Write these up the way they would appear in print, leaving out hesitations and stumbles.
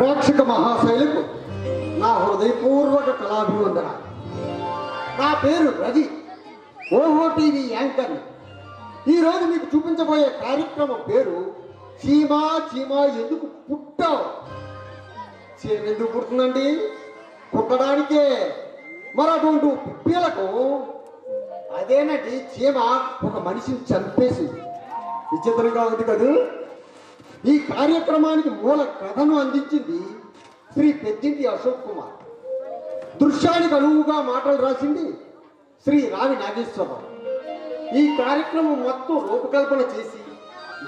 ప్రేక్షక మహాశైలకు నా హృదయపూర్వక కళాభివందనాలు. నా పేరు రవి, ఓహో టీవీ యాంకర్. ఈరోజు మీకు చూపించబోయే కార్యక్రమం పేరు చీమా చీమా ఎందుకు పుట్టావు. చీమ ఎందుకు పుడుతుందండి? పుట్టడానికే. మరి అటువంటి పిల్లలకు అదేనండి, చీమ ఒక మనిషిని చంపేసింది. విచిత్రంగా ఉంది కదా. ఈ కార్యక్రమానికి మూల కథను అందించింది శ్రీ పెద్దింటి అశోక్ కుమార్. దృశ్యానికి అనువుగా మాటలు రాసింది శ్రీ రావి నాగేశ్వరరావు. ఈ కార్యక్రమం మొత్తం రూపకల్పన చేసి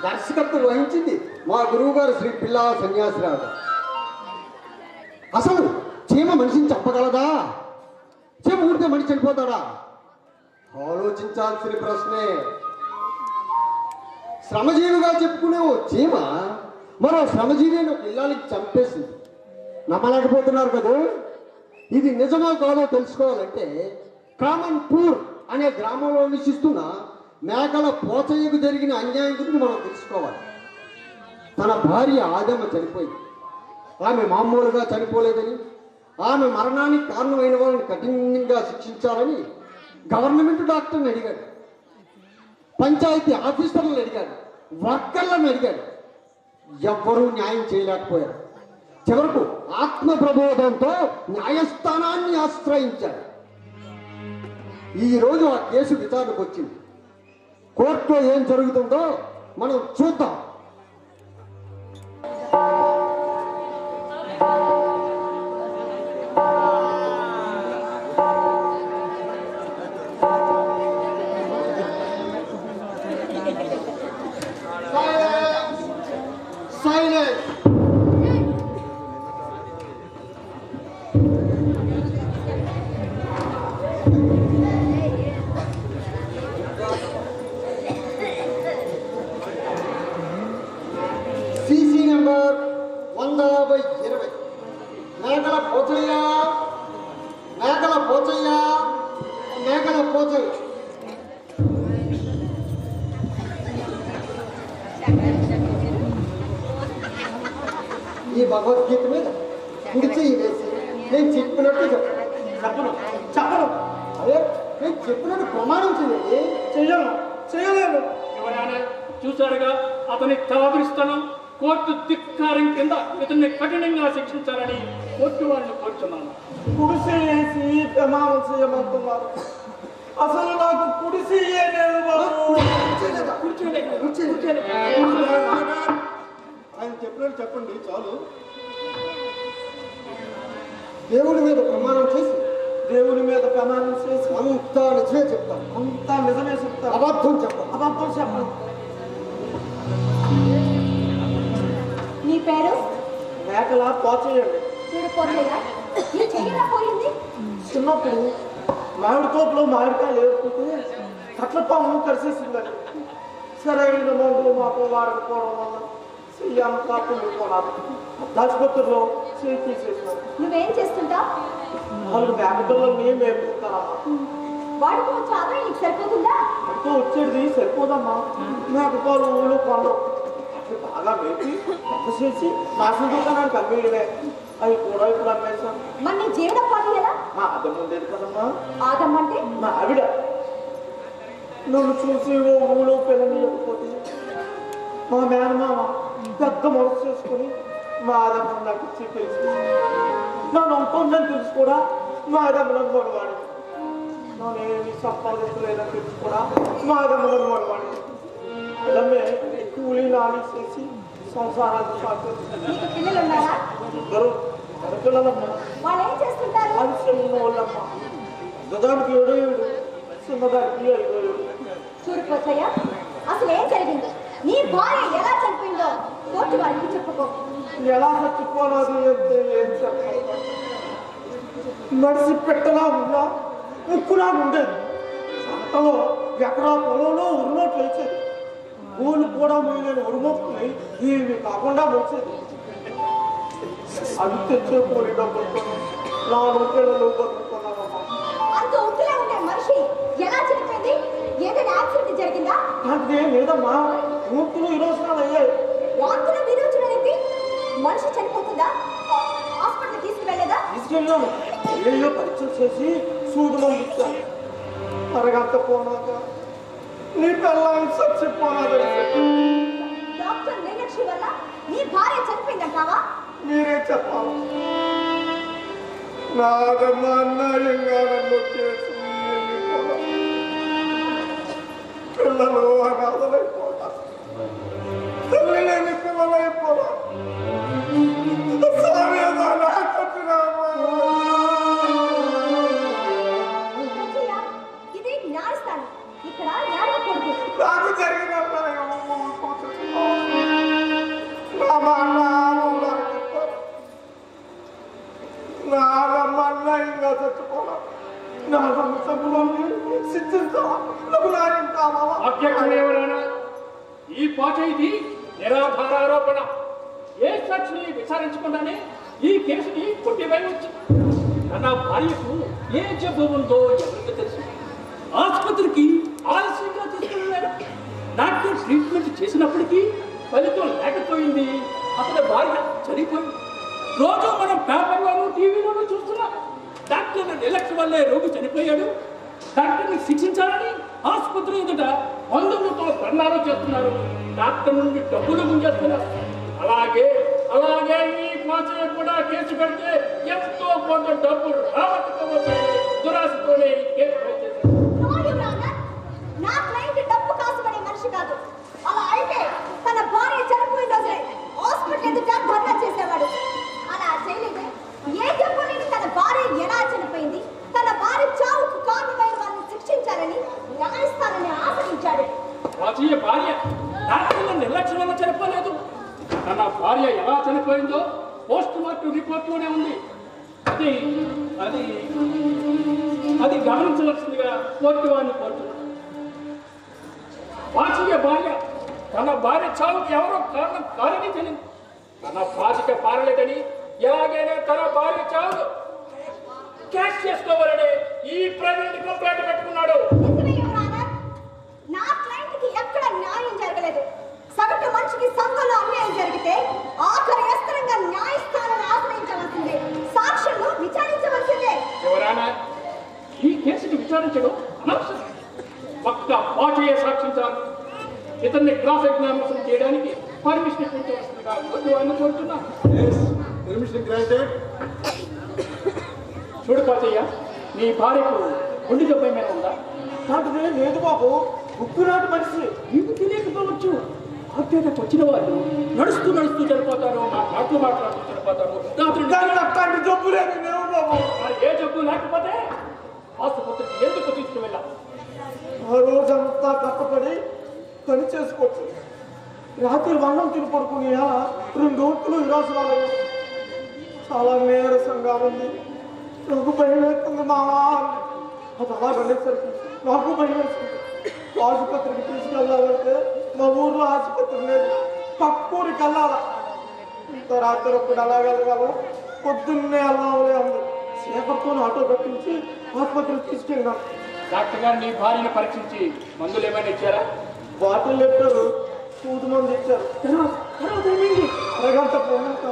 దర్శకత్వం వహించింది మా గురువు గారు శ్రీ పిల్లా సన్యాసిరావు గారు. అసలు చీమ మనిషిని చంపగలదా? చీమ ఊరితే మనిషి చనిపోతాడా? ఆలోచించాల్సిన ప్రశ్నే. శ్రమజీవిగా చెప్పుకునే ఓ చీమ మరో శ్రమజీవిని ఒక ఇల్లానికి చంపేసింది. నమ్మలేకపోతున్నారు కదా. ఇది నిజమో కాదో తెలుసుకోవాలంటే కామన్పూర్ అనే గ్రామంలో నివసిస్తున్న మేకల పోచయ్యకు జరిగిన అన్యాయం గురించి మనం తెలుసుకోవాలి. తన భార్య ఆదమ్మ చనిపోయింది. ఆమె మామూలుగా చనిపోలేదని, ఆమె మరణానికి కారణమైన వాళ్ళని కఠినంగా శిక్షించాలని గవర్నమెంట్ డాక్టర్ని అడిగాడు, పంచాయతీ ఆఫీసర్లను అడిగాడు, వర్కర్లను అడిగాడు. ఎవ్వరూ న్యాయం చేయలేకపోయారు. చివరకు ఆత్మ ప్రబోధంతో న్యాయస్థానాన్ని ఆశ్రయించాడు. ఈరోజు ఆ కేసు విచారణకు వచ్చింది. కోర్టులో ఏం జరుగుతుందో మనం చూద్దాం. CC number 100/20. మేకల పోచయ్య, మేకల పోచయ్య, మేకల పోచయ్య. ఈ భగవద్గీత మీద కుడిచి వేసి నేను చెప్పినట్టు చెప్పను. అదే నేను చెప్పినట్టు ప్రమాణం చేయండి. చేయలేను. ఎవరైనా చూశాడుగా అతని తలాభిస్తాను. కోర్టు ధిక్కారం కింద ఇతన్ని కఠినంగా శిక్షించాలని కోర్టు వాళ్ళని కోరుతున్నాను. కుడిసి వేసి ప్రమాణం చేయమంటున్నారు. అసలు నాకు కుడిసి ఆయన చెప్పినట్టు చెప్పండి చాలు. దేవుడి మీద ప్రమాణం చేసి అంతా నిజమే చెప్తాను. అంతా నిజమే చెప్తాను. అబద్ధం చెప్పండి. అబద్ధం చెప్పండి. నీ పేరు? మేకల పోచేయండి. చూడు పోచయ్య, నీ చెయ్యిలా పోయింది. చిన్నప్పుడు మామిడి తోపులో మామిడికాయలు ఏరుకుంటే కట్లపాము కరిసేసిందని సరైన మందులు మాకు వాడకపోవడం వల్ల చెయ్యి అంతా కుండిపోనాలి. దాచిపత్రిలో చెయ్యి తీసేసినాం. నువ్వేం చేస్తుంటావు? 4 మేకపిల్లల్ని మేపుకుంటానమ్మా. వాడికి వచ్చే ఆదాయం నీకు సరిపోతుందా? అంటూ వచ్చేది సరిపోదమ్మా. మేకపాలు ఊళ్ళు కొనరు. అవి బాగా మేపి పెద్ద చేసి నాశనం దుకాణానికి అమ్మేయడమే. అవి కూడా ఇప్పుడు అమ్మేశాను. మరి నీ జీవనోపాధి ఎలా? మా అద్దం ఉండేది కదమ్మా. ఆదమ్మంటే? మా ఆవిడ నన్ను చూసి ఓ ఊళ్ళో పిల్లనియకపోతే మా మేనమామ పెద్ద మనసు చేసుకుని మా ఆదమ్మ నాకు ఇచ్చి తెలిసి నన్ను ఉంటుందని తెలుసు కూడా మా ఆదమ్మలను మొడవాడి. నేనేమి సంపాదించలేదని తెలుసు కూడా మా ఆదమ్మలను మొడవాడి. పిల్లమే కూలీ నాలి చేసి సంసారాన్ని సాధించారు. నీకు పిల్లలు ఉన్నారా? ఇద్దరు పిల్లలమ్మ. వాళ్ళు ఏం చేస్తుంటారు? అది చిన్న వాళ్ళమ్మ. పెద్దదానికి 7 చిన్నదానికి 5. చూడు పోచయ్య, అసలు ఏం జరిగింది? నీ భార్య ఎలా చనిపోయిందో కోర్టు వాళ్ళకి చెప్పుకో. ఎలా చచ్చిపోనాది అంటే ఏం చెప్పాలి? నడిచి పెట్టలా ఉందా? ఉక్కులా ఉండేది. సంతలో ఎకరా పొలంలో ఉరుమోట్లు వేసేది. ఊళ్ళు కూడా నేను ఉరుమోట్లు ఇవి కాకుండా వచ్చేది. అవి తెచ్చే కూలి డబ్బులతో 4 పిల్లలు బతుకుతున్నామమ్మా. అంత ఉక్కులా ఉండే మనిషి ఎలా చనిపోయింది? ఏదైనా యాక్సిడెంట్ జరిగిందా? నాకేం లేదమ్మా. మూర్తులు విరోచనాలు అయ్యాయి. వాంతులు విరోచనాలు ఏంటి? మనిషి చనిపోతుందా హాస్పిటల్ తీసుకువెళ్ళదా? తీసుకెళ్ళాను. ఏయో పరీక్షలు చేసి సూదు మంది ఇచ్చాను. అరగంట పోనాక నీ పిల్లల్ని చచ్చిపోనాడు. డాక్టర్ నిర్లక్ష్యం వల్ల నీ భార్య చనిపోయిందంటావా? మీరే చెప్పాలి. నాదమ్మ అన్యాయంగా నన్ను చేసి వెళ్ళిపోవడం, పిల్లలు అనాథలైపోవడం, తల్లి లేని పిల్లలైపోవడం, ఇది న్యాయస్థానం, ఇక్కడ న్యాయకూడదు. నాకు జరిగిన నాదమ్మ అన్యాయంగా చచ్చిపోవడం, నా సంవత్సరంలో శిక్షించాలి కావాలా? అధ్యక్షుడేవరైనా ఈ పాచైది నిరాధారారోపణ. ఏ సాక్షిని విచారించకుండానే ఈ కేసుని కొట్టివేయవచ్చు. నా భార్యకు ఏ జబ్బు ఉందో ఎవరికి తెలుసు? ఆసుపత్రికి ఆలస్యంగా తీసుకెళ్ళారు. డాక్టర్ ట్రీట్మెంట్ చేసినప్పటికీ ఫలితం లేకపోయింది. అతని భార్య చనిపోయింది. రోజు మనం పేపర్లోనూ టీవీలోనూ చూస్తున్నాం. డాక్టర్ నిర్లక్ష్యం వల్లే రోగి చనిపోయాడు. డాక్టర్ని శిక్షించాలని ఆసుపత్రి ఎదుట మందులతో ధర్నాలు చేస్తున్నారు. డాక్టర్ నుండి డబ్బులు గుంజేస్తున్నారు. అలాగే అలాగే ఈ పాచయ్య కూడా కేసు పెడితే ఎంతో కొంత డబ్బు రాబట్టుకోవచ్చని దురాశతోనే ఈ కేసు పెట్టేశారు. No, Your Honor. నా క్లయింట్ డబ్బు కాసుకునే మనిషి కాదు. అలా అయితే తన భార్య చనిపోయిన రోజే హాస్పిటల్ ఎదుట ధర్నా చేసేవాడు. అలా చేయలేదు. ఏ జబ్బు లేని తన భార్య ఎలా చనిపోయింది, తన భార్య చావుకు కారణమైన వారిని శిక్షించాలని న్యాయస్థానాన్ని ఆశ్రయించాడు. పాచయ్య భార్య డాక్టర్ల నిర్లక్ష్యం వల్ల చనిపోలేదు. తన భార్య ఎలా చనిపోయిందో పోస్ట్ మార్టం రిపోర్ట్లోనే ఉంది. అది అది అది గమనించవలసిందిగా కోర్టు వారిని కోరుతున్నాను. పాచయ్య భార్య తన భార్య చావుకి ఎవరో కారణం కాదని తెలియదు. తన బాధ్యత పారలేదని ఎలాగైనా తన భార్య చావు క్యాష్ చేసుకోవాలని ఈ ప్రైవేట్ కంప్లైంట్ పెట్టుకున్నాడు. నిజమే, Your Honor. నా క్లయింట్కి ఎక్కడ న్యాయం జరగలేదు. సగటు మనిషికి సంఘంలో అన్యాయం జరిగితే ఆఖరి అస్త్రంగా న్యాయస్థానాన్ని ఆశ్రయించవలసిందే. సాక్షులను విచారించవలసిందే. ఎవరైనా ఈ కేసుని విచారించడం అనవసరం. పక్క పాచయ్య సాక్షించాలి. ఇతన్ని క్రాస్ ఎగ్జామినేషన్ చేయడానికి పర్మిషన్ ఇప్పించవలసిందిగా కోర్టు వారిని కోరుతున్నాను. Permission granted. చూడు పాచయ్య, నీ భార్యకు గుండె జబ్బు ఏమైనా ఉందా? నాటిదే లేదు బాబు. ఉప్పు నాటి మనిషి. నీకు తెలియకపోవచ్చు. అత్యధిక వచ్చిన వాళ్ళు నడుస్తూ నడుస్తూ చనిపోతారు, మాట్లాడుతూ చనిపోతారు. రాత్రి దానికి అట్లాంటి జబ్బులేమి లేవు బాబు. మరి ఏ జబ్బు లేకపోతే ఆసుపత్రికి ఎందుకు తీసుకువెళ్ళాం? ఆ రోజంతా కట్టపడి పని చేసుకోవచ్చు. రాత్రి వన్నం తిని పడుకుని 2 రోజులు విరాసరాలు. చాలా నీరసంగా ఉంది. నాకు భయం వేస్తుంది మామా. అది అలా వెళ్ళేసరికి నాకు భయం వేస్తుంది. ఆసుపత్రికి తీసుకెళ్ళాలంటే మా ఊర్లో ఆసుపత్రి లేదు. పక్కూరికి వెళ్ళాలా. ఇంత రాత్రి అప్పుడు అలా వెళ్ళగలం. పొద్దున్నే వెళ్ళాలి అంది. సేపటితో ఆటో కట్టించి ఆసుపత్రికి తీసుకెళ్ళాను. డాక్టర్ గారు నీ భార్యను పరీక్షించి మందులు ఏమైనా ఇచ్చారా? బాటిల్ పెట్టారు, సూది మంది ఇచ్చారు. తర్వాత ఏమైంది? అరగంట పోయాక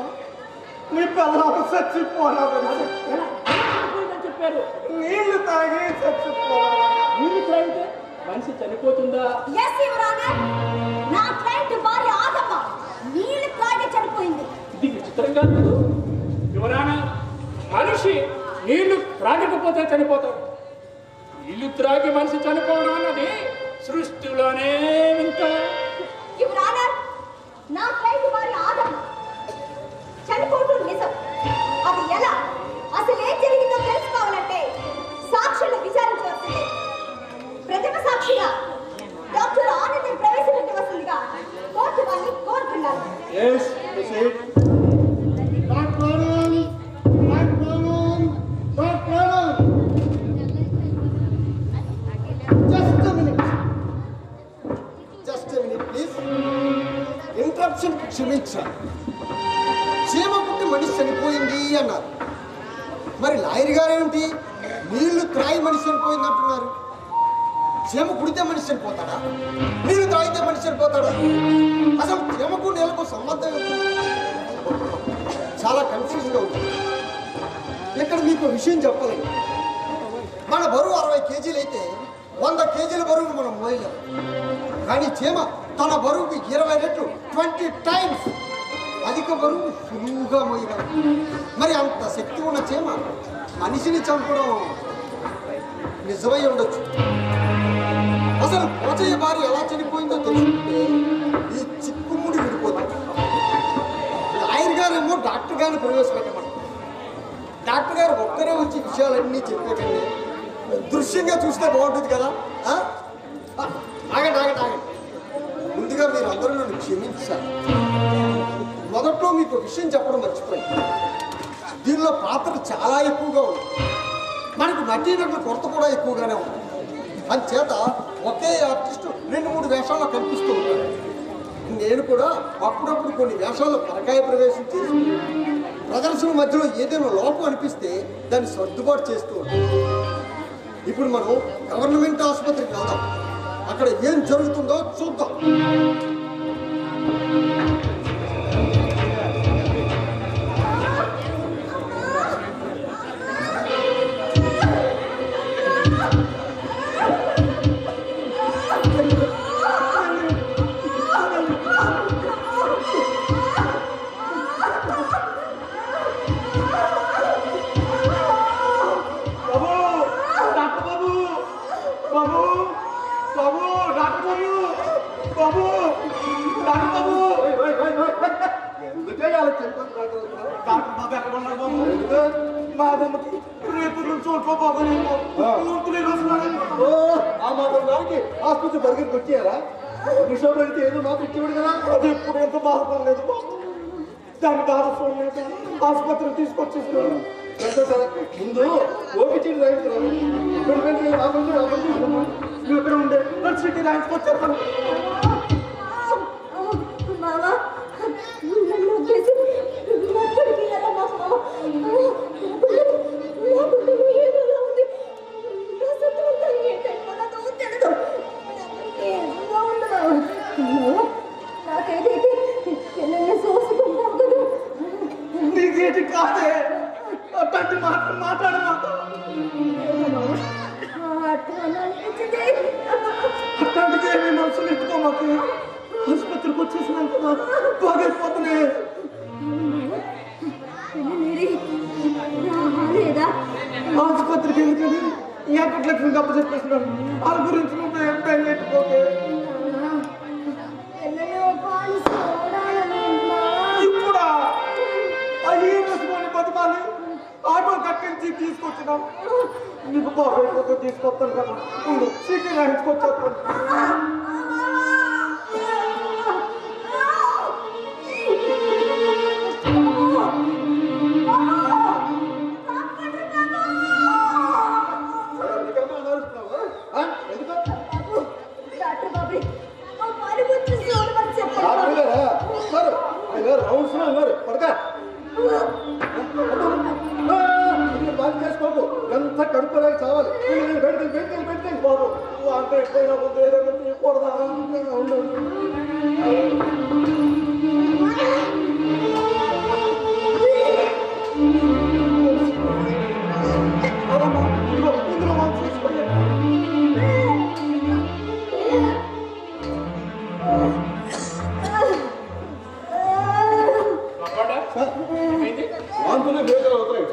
నీ పిల్లలు చచ్చిపోరాదని చనిపోయిందని చెప్పారు. నీళ్లు తాగి చచ్చిపోరా. నీళ్ళు త్రాగితే మనిషి చనిపోతుందా? Yes, Your Honor. నా క్లయింట్ భార్య ఆదమ్మ నీళ్లు తాగి చనిపోయింది. ఇది విచిత్రంగా లేదు. ఎవరైనా మనిషి నీళ్లు త్రాగకపోతే చనిపోతాడు. నీళ్లు త్రాగి మనిషి చనిపోవడం అన్నది సృష్టిలోనే వింత. Your Honor, నా క్లయింట్ భార్య ఆదమ్మ చనిపోవడం నిజం. అది ఎలా, అసలు ఏం జరిగిందో తెలుసుకోవాలంటే సాక్షులను విచారించవలసిందే. ప్రథమ సాక్షిగా డాక్టర్ ఆనందం ప్రవేశపెట్టవలసిందిగా కోర్టు వారిని కోరుతున్నాను. Yes, proceed. Start planning. Start planning. Start planning. Just a minute. Just a minute, please. Interruption క్షమించాలి. చీమ పుట్టి మనిషి చనిపోయింది అన్నారు. మరి లాయర్ గారేమిటి నీళ్లు త్రాగి మనిషి చనిపోయింది అంటున్నారు? చీమ కుడితే మనిషి చనిపోతాడా? నీళ్లు త్రాగితే మనిషి చనిపోతాడా? అసలు చీమకు నీళ్లకు సంబంధం ఏంటి? చాలా కన్ఫ్యూజ్గా ఉంది. ఇక్కడ మీకు విషయం చెప్పలేదు. మన బరువు 60 కేజీలు అయితే 100 కేజీల బరువును మనం మోయలేము. కానీ చీమ తన బరువుకి 20 రెట్లు 20 టైమ్స్ అధిక బరువు సులువుగా మోయగలదు. మరి అంత శక్తి ఉన్న చీమ మనిషిని చంపడం నిజమై ఉండొచ్చు. అసలు పోచయ్య భార్య ఎలా చనిపోయిందో తెలుసుకుంటే ఈ చిక్కుముడి విడిపోతుంది. లాయర్ గారేమో డాక్టర్ గారిని ప్రవేశపెట్టమన్నారు. డాక్టర్ గారు ఒక్కరే వచ్చి విషయాలన్నీ చెప్పేటండి దృశ్యంగా చూస్తే బాగుంటుంది కదా. ఆగండి ఆగండి ఆగండి. ముందుగా మీరు అందరూ నన్ను క్షమించాలి. మొదట్లో మీకు విషయం చెప్పడం మర్చిపోయింది. దీనిలో పాత్ర చాలా ఎక్కువగా ఉంది. మనకు నటీనటుల కొరత కూడా ఎక్కువగానే ఉంది. అందుచేత ఒకే ఆర్టిస్టు 2-3 వేషాల్లో కనిపిస్తూ ఉంటాడు. నేను కూడా అప్పుడప్పుడు కొన్ని వేషాల్లో పరకాయ ప్రవేశం చేసి ప్రదర్శన మధ్యలో ఏదైనా లోపం అనిపిస్తే దాన్ని సర్దుబాటు చేస్తూ ఉంటాను. ఇప్పుడు మనం గవర్నమెంట్ ఆసుపత్రికి వెళ్దాం. అక్కడ ఏం జరుగుతుందో చూద్దాం. ఆసుపత్రి బరిగిరికి వచ్చేయారా? నిమిషం పెడితే ఏదో మాకు ఇచ్చేవాడు కదా. అది ఇప్పుడు ఎంత బాధపడలేదు బాబు. దాని బాధపడలేదు ఆసుపత్రికి తీసుకొచ్చేస్తున్నాను. ముందు ఓపి చీటి రాయించుకున్నాను. నువ్వు ఇక్కడ ఉండే చీటి రాయించుకొచ్చేస్తాను. నీకేంటి కాదే అట్లాంటి అట్లాంటిది ఏమీ మనసులు ఎక్కువ మాకు. ఆసుపత్రికి వచ్చేసినంత బాగైపోతున్నాయి. ఆసుపత్రికి ఎందుకని ఎక్కట్లకి గప్ప చెప్పేస్తున్నాను. వాళ్ళ గురించి నువ్వు ఏం పెట్టుకోకే. ఇప్పుడా అయ్యే వేసుకొని బతిమాలి ఆటో కట్టించి తీసుకొచ్చినాం. నీకు బాగైపోతే తీసుకొస్తాను కదా. చీటీ రాయించుకొచ్చేస్తాను. ఎంత కడుపులాగా చావాలి. పెట్టి బాబు అంత ఎక్కువైనా ముందు ఏదైనా తీయకూడదా? ఇందులో మనం చూసుకోలేదు. వాంతులే వేగలు అవుతాయి.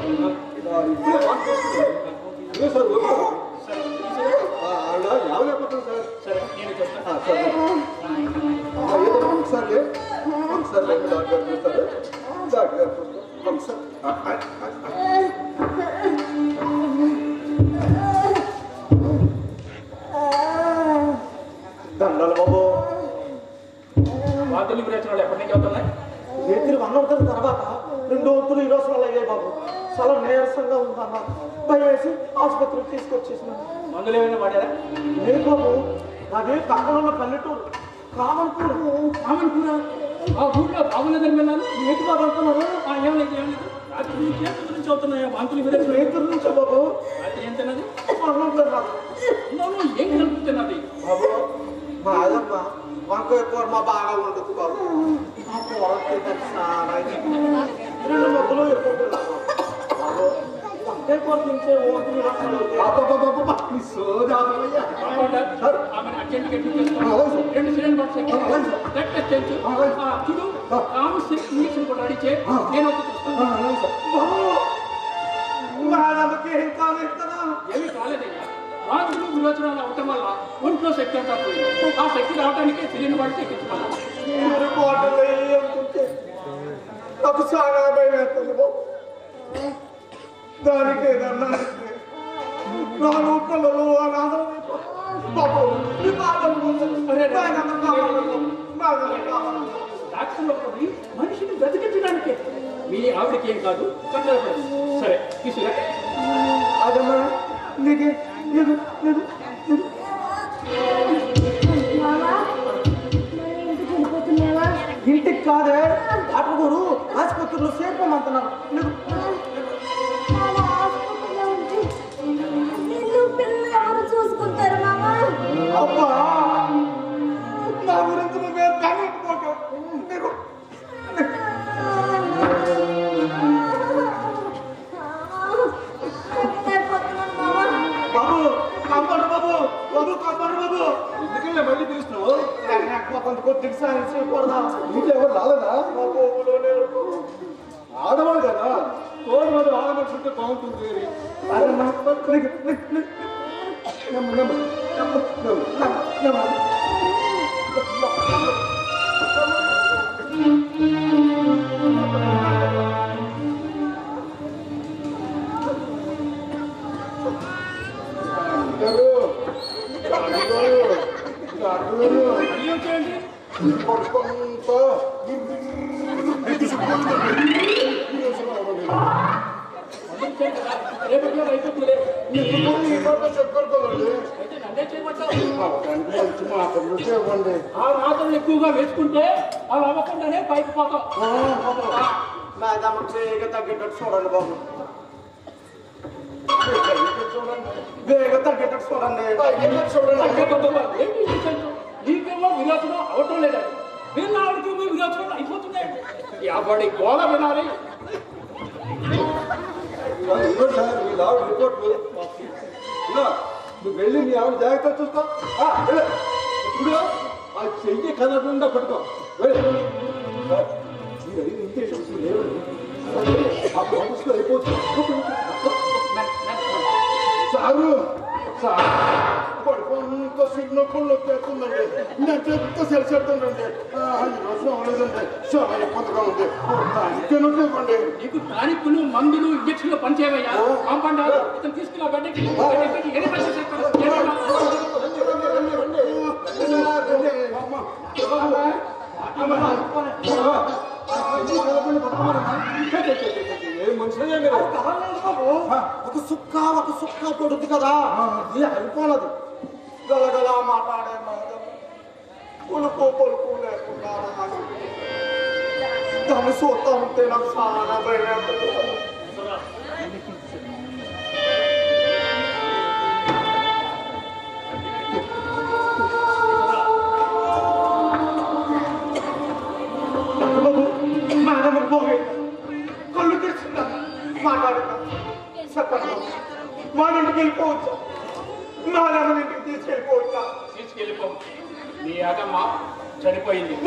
ఇప్పుడే వాంతి చేస్తున్నాను సార్. యావలేకపోతాను సార్. సరే నేను చెప్తాను. ఏదో ఒకసారి డాక్టర్ గారు చూస్తారు. డాక్టర్ గారు ఒకసారి దండాలి బాబు. వాంతులు విరేచనాలు ఎప్పటి నుంచి అవుతున్నాయి? రేత్రి 1 అవుతున్న తర్వాత 2 వంతులు ఈ రోజులు అయ్యాయి బాబు. చాలా నీరసంగా ఉందన్న భయవేసి ఆసుపత్రికి తీసుకొచ్చేసినాను. మందులు ఏమైనా వాడారా? లేదు బాబు. అదే పక్కన ఉన్న పల్లెటూరు కామన్పూర్. కామన్పూరా? ఆ ఊళ్ళో బాగులేదని విన్నాను. ఏంటి బాబు అంటున్నారు? ఏమలేదు ఏమలేదు. రాత్రి నుంచి అవుతున్నాయా వాంతులు విరేచనాలు? రేత్రి నుంచే బాబు. రాత్రి ఏం తిన్నది? బాబు ఏం కలుపుతున్నది? మా అదమ్మ వంకాయ కూర మా బాగా ఉండదు బాబు. ఆ కూర తింటాను చాలా. రెండు మొక్కలు కొట్టించే ఓటు ఆమెను అర్జెంట్గా తీసుకెళ్తాను. 2 సిలిండర్ బాక్స్ బ్లడ్ టెస్ట్ చేయించు. చూడు ఆమె ఇంజక్షన్ కూడా అడిచే నేను ఏమీ కాలేదయ్యా. రాజులు విరోచనాలు అవటం వల్ల ఒంట్లో శక్తి అంతా పోయింది. ఆ శక్తి రావడానికే సిలిండర్ బాక్స్ ఎక్కించుకున్నాను. నాకు చాలా భయం వేస్తుంది దానికి ఏదన్నా నా రూపంలో డాక్టర్లో పోయి మనిషిని బ్రతికించడానికే. మీ ఆవిడకి ఏం కాదు, కంగారు పడదు. సరే తీసుకురా. అదమ్మా నీకు ఇంటికి కాదే అటుగురు ఆసుపత్రిలో చేరుకోమంటున్నారు. చూసుకుంటారు మామా. అబ్బా నా గురించి నువ్వే తగ్గకపోతావు. బాబు కమ్మడు బాబు బాబు కమ్మడు బాబు ఎందుకంటే మళ్ళీ పిలుస్తున్నావు? కొంత కొద్దిగా సాయం చేయకూడదా? ఇంట్లో ఎవరు రాలేదా? మా బాబులోనే ఆడవాళ్ళు కదా, తోడు వాళ్ళు ఆడమని ఉంటే బాగుంటుంది. ఆ మాత్రలు ఎక్కువగా వేసుకుంటే అవి అవ్వకుండానే పైకి పోతాం. తగ్గేటట్టు చూడండి బాబు, వేగ తగ్గేటట్టు చూడండి. నీకేమో విరోచనం అవటం లేదా? వీళ్ళ ఆవిడకేమో విరోచనం అయిపోతున్నాయి. యాభై గోళ వినాలి. సార్ వీళ్ళు ఆవిడ రిపోర్ట్లు నువ్వు వెళ్ళి నీ ఆవిడ జాగ్రత్త చూసుకో. ఇప్పుడు ఆ చెయ్యి కదలకుండా పట్టుకో. ఆ ప్రాసెస్లో అయిపోతుంది. సారు పడుకుంటూ సిగ్నల్ వచ్చేస్తుందండి. నేను చెప్తే సరిచేస్తుందండి. ఈ రోజు అవ్వలేదండి. చాలా ఇబ్బందిగా ఉంది. ఇవ్వండి. నీకు టానిక్లు మందులు ఇంజక్షన్లు పనిచేయవయ్యా. కాంపౌండర్ ఇతను తీసుకున్న బడ్డకి ఎన్ని పని చేస్తారు? ఏం మనుషులే ఒక సుక్క కొడుకు కదా, ఇది అయిపోనది. గలగల మాట్లాడే పులుపు పొలుపు లేకుండా దాన్ని చూస్తా ఉంటే నాకు చాలా భయం. మేడం పోయి కళ్ళు తెచ్చిందా మాట్లాడుతా చెప్పండి. మా ఇంటికి వెళ్ళిపోవచ్చా? మేడం ఇంటికి తీసుకెళ్ళిపోవచ్చా? తీసుకెళ్ళిపో. నీ అదమ్మ చనిపోయింది. ఈ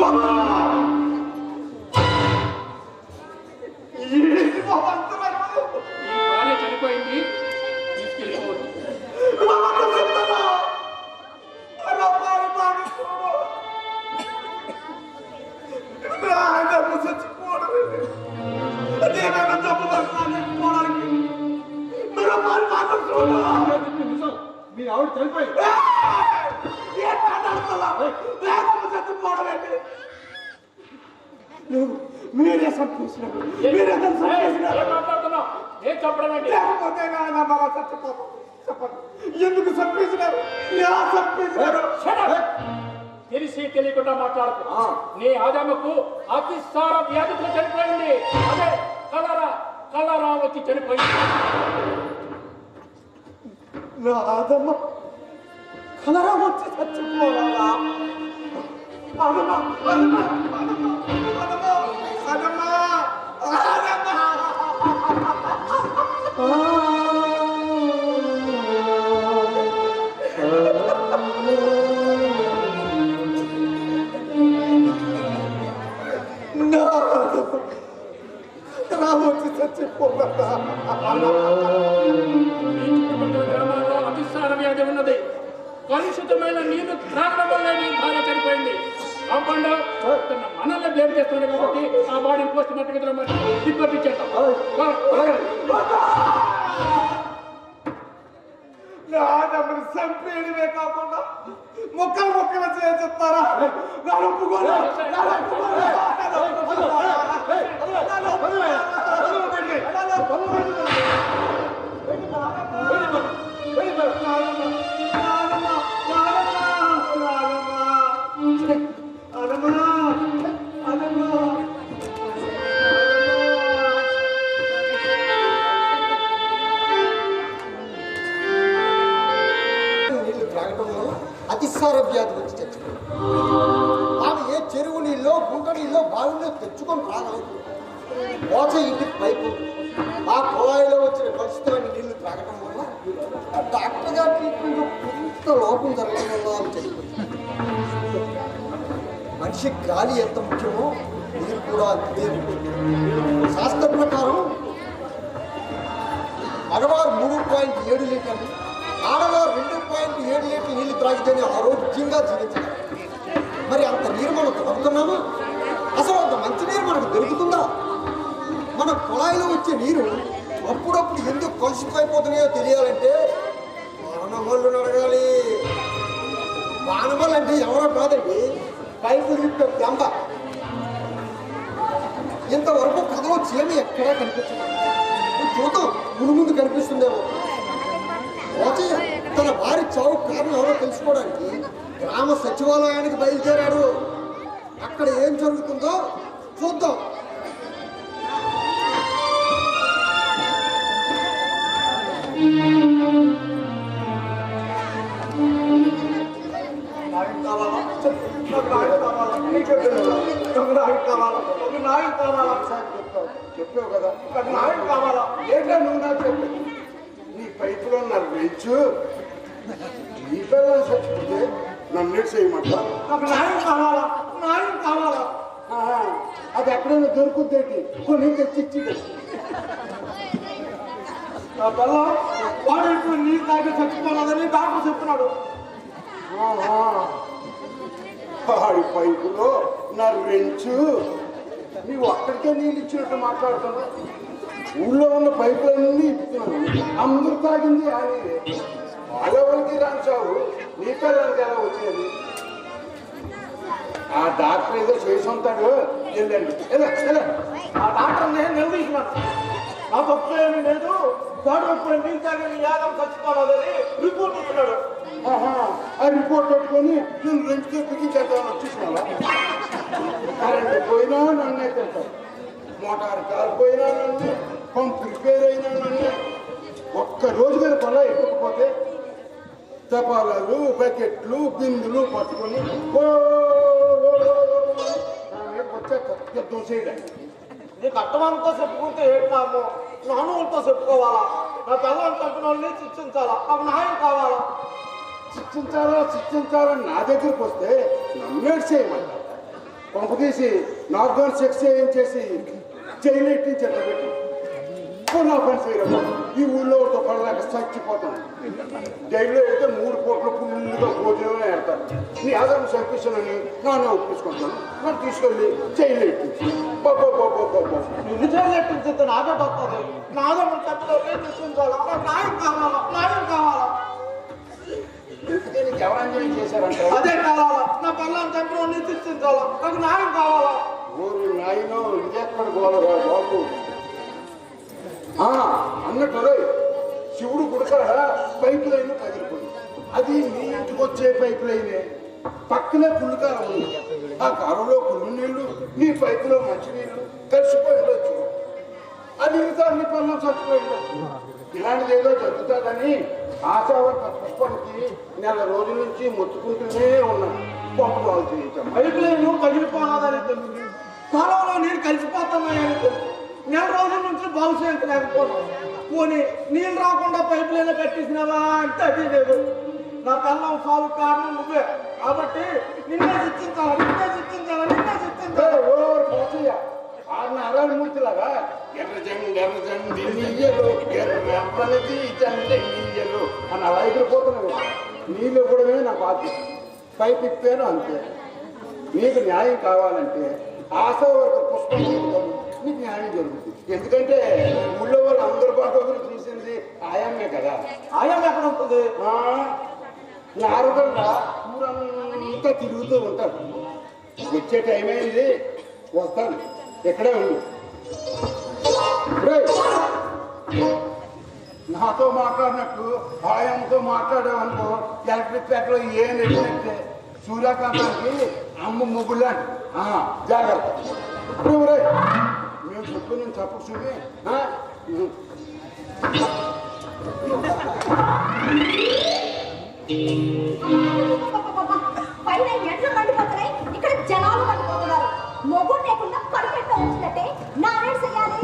భార్య చనిపోయింది. తీసుకెళ్ళిపోవచ్చు. మీ ఆవిడ చనిపోయింది. మీరే చంపేసినారు. లేకపోతే చచ్చిపోతాం. చెప్పండి ఎందుకు చంపేసినారు? తెలిసి తెలియకుండా మాట్లాడుతూ నీ ఆదమ్మకు అతిసార వ్యాధితో చనిపోయింది. అదే కలరా వచ్చి చనిపోయింది. నా ఆదమ్మ కలరా వచ్చి చచ్చిపోవాలా? ఆదమ్మ రామోజీ చచ్చిపోతా. గ్రామాల్లో అతిసార వ్యాధి ఉన్నది. కలుషితమైన నీళ్లు త్రాగడం వల్ల నీ భార్య చనిపోయింది. కాంపౌండర్ మనల్ని బ్లేమ్ చేస్తుంది కాబట్టి ఆ బాడీని పోస్ట్ మార్టం కింద రిపోర్ట్ ఇచ్చేద్దాం. నాన్నమ్మని చంపేయడమే కాకుండా ముక్కలు ముక్కలు చేస్తారా? నన్ను ఒప్పుకోను. నీళ్లు త్రాగటంలో అతిసార వ్యాధి వచ్చి చచ్చిపోయింది. ఆమె ఏ చెరువు నీళ్ళో గుంట నీళ్ళో బావిలో తెచ్చుకొని రాగలేదు. మోచ ఇంటికి పైపు ఆ కుళాయిలో వచ్చిన కలుషితమైన నీళ్లు త్రాగటం వల్ల డాక్టర్ గారి ట్రీట్మెంట్ కొంత లోపం జరగడం వల్ల ఆమె చనిపోయింది. మనిషి గాలి ఎంత ముఖ్యమో నీరు కూడా అంతే ముఖ్యం. శాస్త్ర ప్రకారం మగవారు 3.7 లీటర్లు, ఆడవారు 2.7 లీటర్లు నీళ్లు త్రాగితేనే ఆరోగ్యంగా జీవించాలి. మరి అంత నీరు మనం త్రాగుతున్నామా? అసలు అంత మంచి నీరు మనకు దొరుకుతుందా? మన కుళాయిలో వచ్చే నీరు అప్పుడప్పుడు ఎందుకు కలుషితమైపోతున్నాయో తెలియాలంటే వానమల్లుని అడగాలి. వానమల్లు అంటే ఎవరో కాదండి, పైపు లిఫ్ట్ దెంబ. ఇంతవరకు కథలో చీమ ఎక్కడా కనిపించదు. చూద్దాం, ముందు ముందు కనిపిస్తుందేమో. మోచయ్య తన వారి చావు కారణం ఎవరో తెలుసుకోవడానికి గ్రామ సచివాలయానికి బయలుదేరాడు. అక్కడ ఏం జరుగుతుందో చూద్దాం. చెప్పావు కదా నాయకు కావాలా? ఏంటో నువ్వు నాకు చెప్పు. నీ పైపులో నాకు వెచ్చు నీ పిల్లలు చచ్చిపోతే నన్ను చేయమంటా? నాకు న్యాయం కావాలా? న్యాయం కావాలా? అది ఎక్కడైనా దొరుకుద్దేంటి? కొన్ని తెచ్చి నా పిల్ల వాడు ఇప్పుడు నీళ్ళు తాగి చచ్చిపోవాలని డాక్టర్ చెప్తున్నాడు. వాడి పైపులో నా వెంచు నీవు అక్కడికే నీళ్ళు ఇచ్చినట్టు మాట్లాడుతున్నా. ఊళ్ళో ఉన్న పైపులన్నీ ఇస్తున్నాను, అందరూ తాగింది అని. వాళ్ళెవరికి రాంచావు, నీ పిల్లలకి ఎలా వచ్చేది? ఆ డాక్టర్ ఏదో చేసి ఉంటాడు, వెళ్ళండి. ఆ డాక్టర్ నేను నిలదీసినాను. నా తప్పు ఏమీ లేదు, వాడు ఇప్పుడు నీళ్ళు తాగి నీ యాదం చచ్చిపోవాలని రిపోర్ట్ ఇస్తున్నాడు. ఆ రిపోర్ట్ పెట్టుకొని నేను రెండుకే బిగించేద్దామని వచ్చేసినా. కరెంట్ పోయినా నన్నే తింటారు, మోటార్ కాలిపోయినా నన్నే, పంప్ రిపేర్ అయినా నన్నే. ఒక్క రోజు కానీ పొల ఎక్కకపోతే తపాలాలు, బకెట్లు, బిందులు పట్టుకొని యుద్ధం చేయడానికి. నీకు అర్థమంతా చెప్పుకుంటే ఏంటాము? నాన్నతో చెప్పుకోవాలా? నా పిల్లలు తప్పిన వాళ్ళని శిక్షించాలా? నాకు న్యాయం కావాలా? శిక్షించాలని నా దగ్గరికి వస్తే నమ్మేడు చేయమంట. పంపు తీసి నార్మల్ సెక్స్ చేయించేసి జైలు ఎట్టి చెట్టబెట్టి నా పని చేయడం. ఈ ఊళ్ళో ఒక పడలేక చచ్చిపోతాను. జైల్లో వెళ్తే 3 పూట్ల పుల్లుగా భోజనమే పెడతారు. నీ ఆధారం చంపిస్తానని నాన్న ఒప్పించుకుంటాను. నన్ను తీసుకెళ్ళి జైలు ఎట్టించి నిన్ను జైలు ఎట్టించితే నాకే వస్తుంది. నాదో తప్పులో శిక్షించాలా? నాకు న్యాయం కావాలా? న్యాయం కావాలా? నీకు ఎవరు అన్యాయం చేశారంటే అదే కావాలా? నా పిల్లలు చంపిన వాళ్ళని శిక్షించాలా? నాకు న్యాయం కావాలా? ఊరు నాయనో ఇదెక్కడ గోలరా బాబు అన్నట్టు శివుడు గుడకాడ పైపు లైన్ పగిలిపోయింది. అది నీ ఇంటికి వచ్చే పైపు లైనే. పక్కనే పుల్లు కారం ఉంది. ఆ కారంలో పుల్లు నీళ్లు, నీ పైపులో మంచి నీళ్లు కలిసిపోయిండొచ్చు. అది మిగతా నీ పనులు చచ్చిపోయిండొచ్చు. ఇలాంటిది ఏదో జరుగుతుందని ఆశావర్త పుష్పానికి నెల రోజుల నుంచి మొత్తుకుంటూనే ఉన్నాను. పంపులు చేయించాం. పైపు లైన్ పగిలిపోనాదని తెలుసు, కాలంలో నీరు కలిసిపోతున్నాయని తెలుసు. నెల రోజుల నుంచి బాగు చేయలేకపోతున్నావు. పోనీ నీళ్ళు రాకుండా పైపు లైన్ కట్టేసినావా అంటే అది లేదు. నా పిల్లం సాగు కారణం నువ్వే కాబట్టి నిన్నే శిక్షించాలి. మూర్తిలాగా ఎర్రజండి నీయలు ఎర్రది జండి నీయలు అని అలా ఎగిరిపోతున్నావు. నీళ్ళు ఇవ్వడమే నా బాధ్యత. పైపు ఇప్పాను అంతే. నీకు న్యాయం కావాలంటే ఆశా వర్గ పుష్పం నీకు న్యాయం జరుగుతుంది. ఎందుకంటే ఊళ్ళో వాళ్ళు అందరి బాధలు చూసింది ఆయామే కదా. ఆయాం ఎక్కడ ఉంటుంది? నారదంగా ఊరంతా తిరుగుతూ ఉంటారు. వచ్చే టైం అయింది, వస్తాను. ఎక్కడే ఉంది నాతో మాట్లాడినట్టు ఆయంతో మాట్లాడామనుకో ఎలక్ట్రిక్ ప్యాక్లో ఏం వెళ్ళినట్టే సూర్యకాంతానికి అమ్మ ముగ్గులాంటి. జాగ్రత్త. మేము చెప్పు నేను చెప్పు చూపి పైన ఎడ్లు మండిపోతున్నాయి, ఇక్కడ జనాలు మండిపోతున్నారు. మొగ్గు లేకుండా పరిపెట్ట వచ్చినట్టే నానే చేయాలి.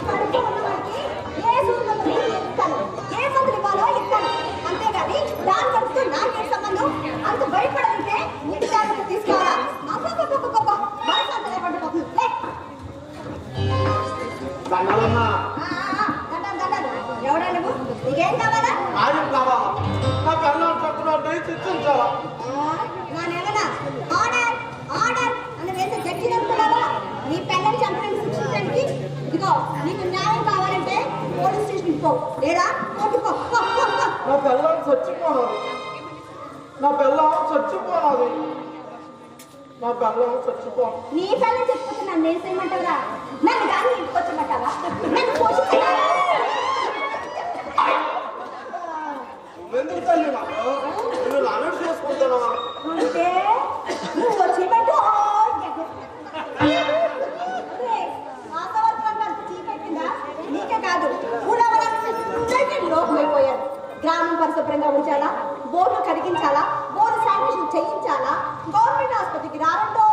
కడుపు ఉన్నవాడికి ఏ సూర్యుడు ఇస్తాను, ఏ మందులు ఇవ్వాలో ఇస్తాను. అంతేగాని దాని కడుపుతో నాకే సంబంధం. అంత భయపడాలంటే ఇంటి జాగ్రత్త తీసుకోవాలా? మనసంతలే పడిపోతుంది. ఎవడా నువ్వు? నీకేం కావాలా? ఆయం కావాలా? నా పిల్లలు చక్కగా శిక్షించాలా? నానేమన్నా ఆర్డర్ ఆర్డర్ అని వేసే జడ్జి అనుకున్నావా? నీ పిల్లల్ని చంపడానికి శిక్షించడానికి. ఇదిగో నీకు న్యాయం కావాలంటే పోలీస్ స్టేషన్కి పో, లేదా కోర్టుకో. నా పిల్లలు చచ్చిపోనాది. నా పిల్లలు చచ్చిపోనాది. నా పిల్లలు చచ్చిపో. నీ పిల్లలు చచ్చిపోతే నన్ను ఏం చేయమంటావురా? నన్ను కానీ ఇంటికి వచ్చమంటావా? నన్ను పోషిస్తావా? ఎందుకు తల్లి నాకు నేను లానర్ చేసుకుంటానా అంటే నువ్వు వచ్చేమంటూ నీకే కాదు లోపమైపోయారు. గ్రామం పరిశుభ్రంగా ఉంచాలా, బోర్డు కడిగించాలా, బోర్డు శానిటేషన్ చేయించాలా, గవర్నమెంట్ ఆసుపత్రికి రారంటో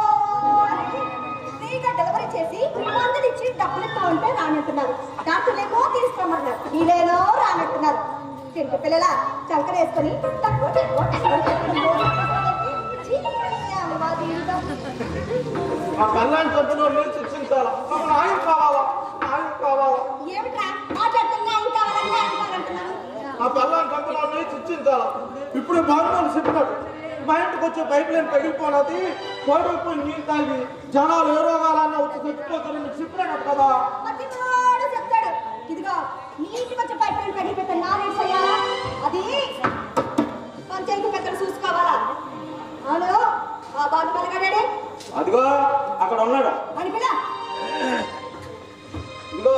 ఫ్రీగా డెలివరీ చేసి మందులిచ్చి డబ్బులు ఇస్తా ఉంటే రానంటున్నారు. డాక్టర్లేమో తీసుకోమన్నారు, వీళ్ళేనో రానంటున్నారు. చిన్న పిల్లల చంకర వేసుకొని ఆ పిల్లాన్ని చంపిన మీరు శిక్షించాలా? న్యాయం కావాలా? న్యాయం కావాలా? ఏమిట్రా మాట్లాడుతున్నా? న్యాయం కావాలని న్యాయం కావాలంటున్నాను. ఆ పిల్లాన్ని చంపిన మీరు శిక్షించాలా? ఇప్పుడు బాగున్నాను చెప్పినాడు. మా ఇంటికి వచ్చే పైప్ లైన్ పగిలిపోయినది, కోడిపోయి నీళ్ళు తాగి జనాలు ఏ రోగాలన్నా వచ్చి చచ్చిపోతారని మీకు చెప్పినాడు కదా. చెప్తాడు. ఇదిగో నీటికి వచ్చే పైప్ లైన్ పగిలిపోతే నానేసయ్యా, అది పంచాయతీ పెద్దలు చూసుకోవాలా? అవును, ఆ బాబు పలకడాడే. అదిగో అక్కడ ఉన్నాడు అని పిల్ల. ఇదిగో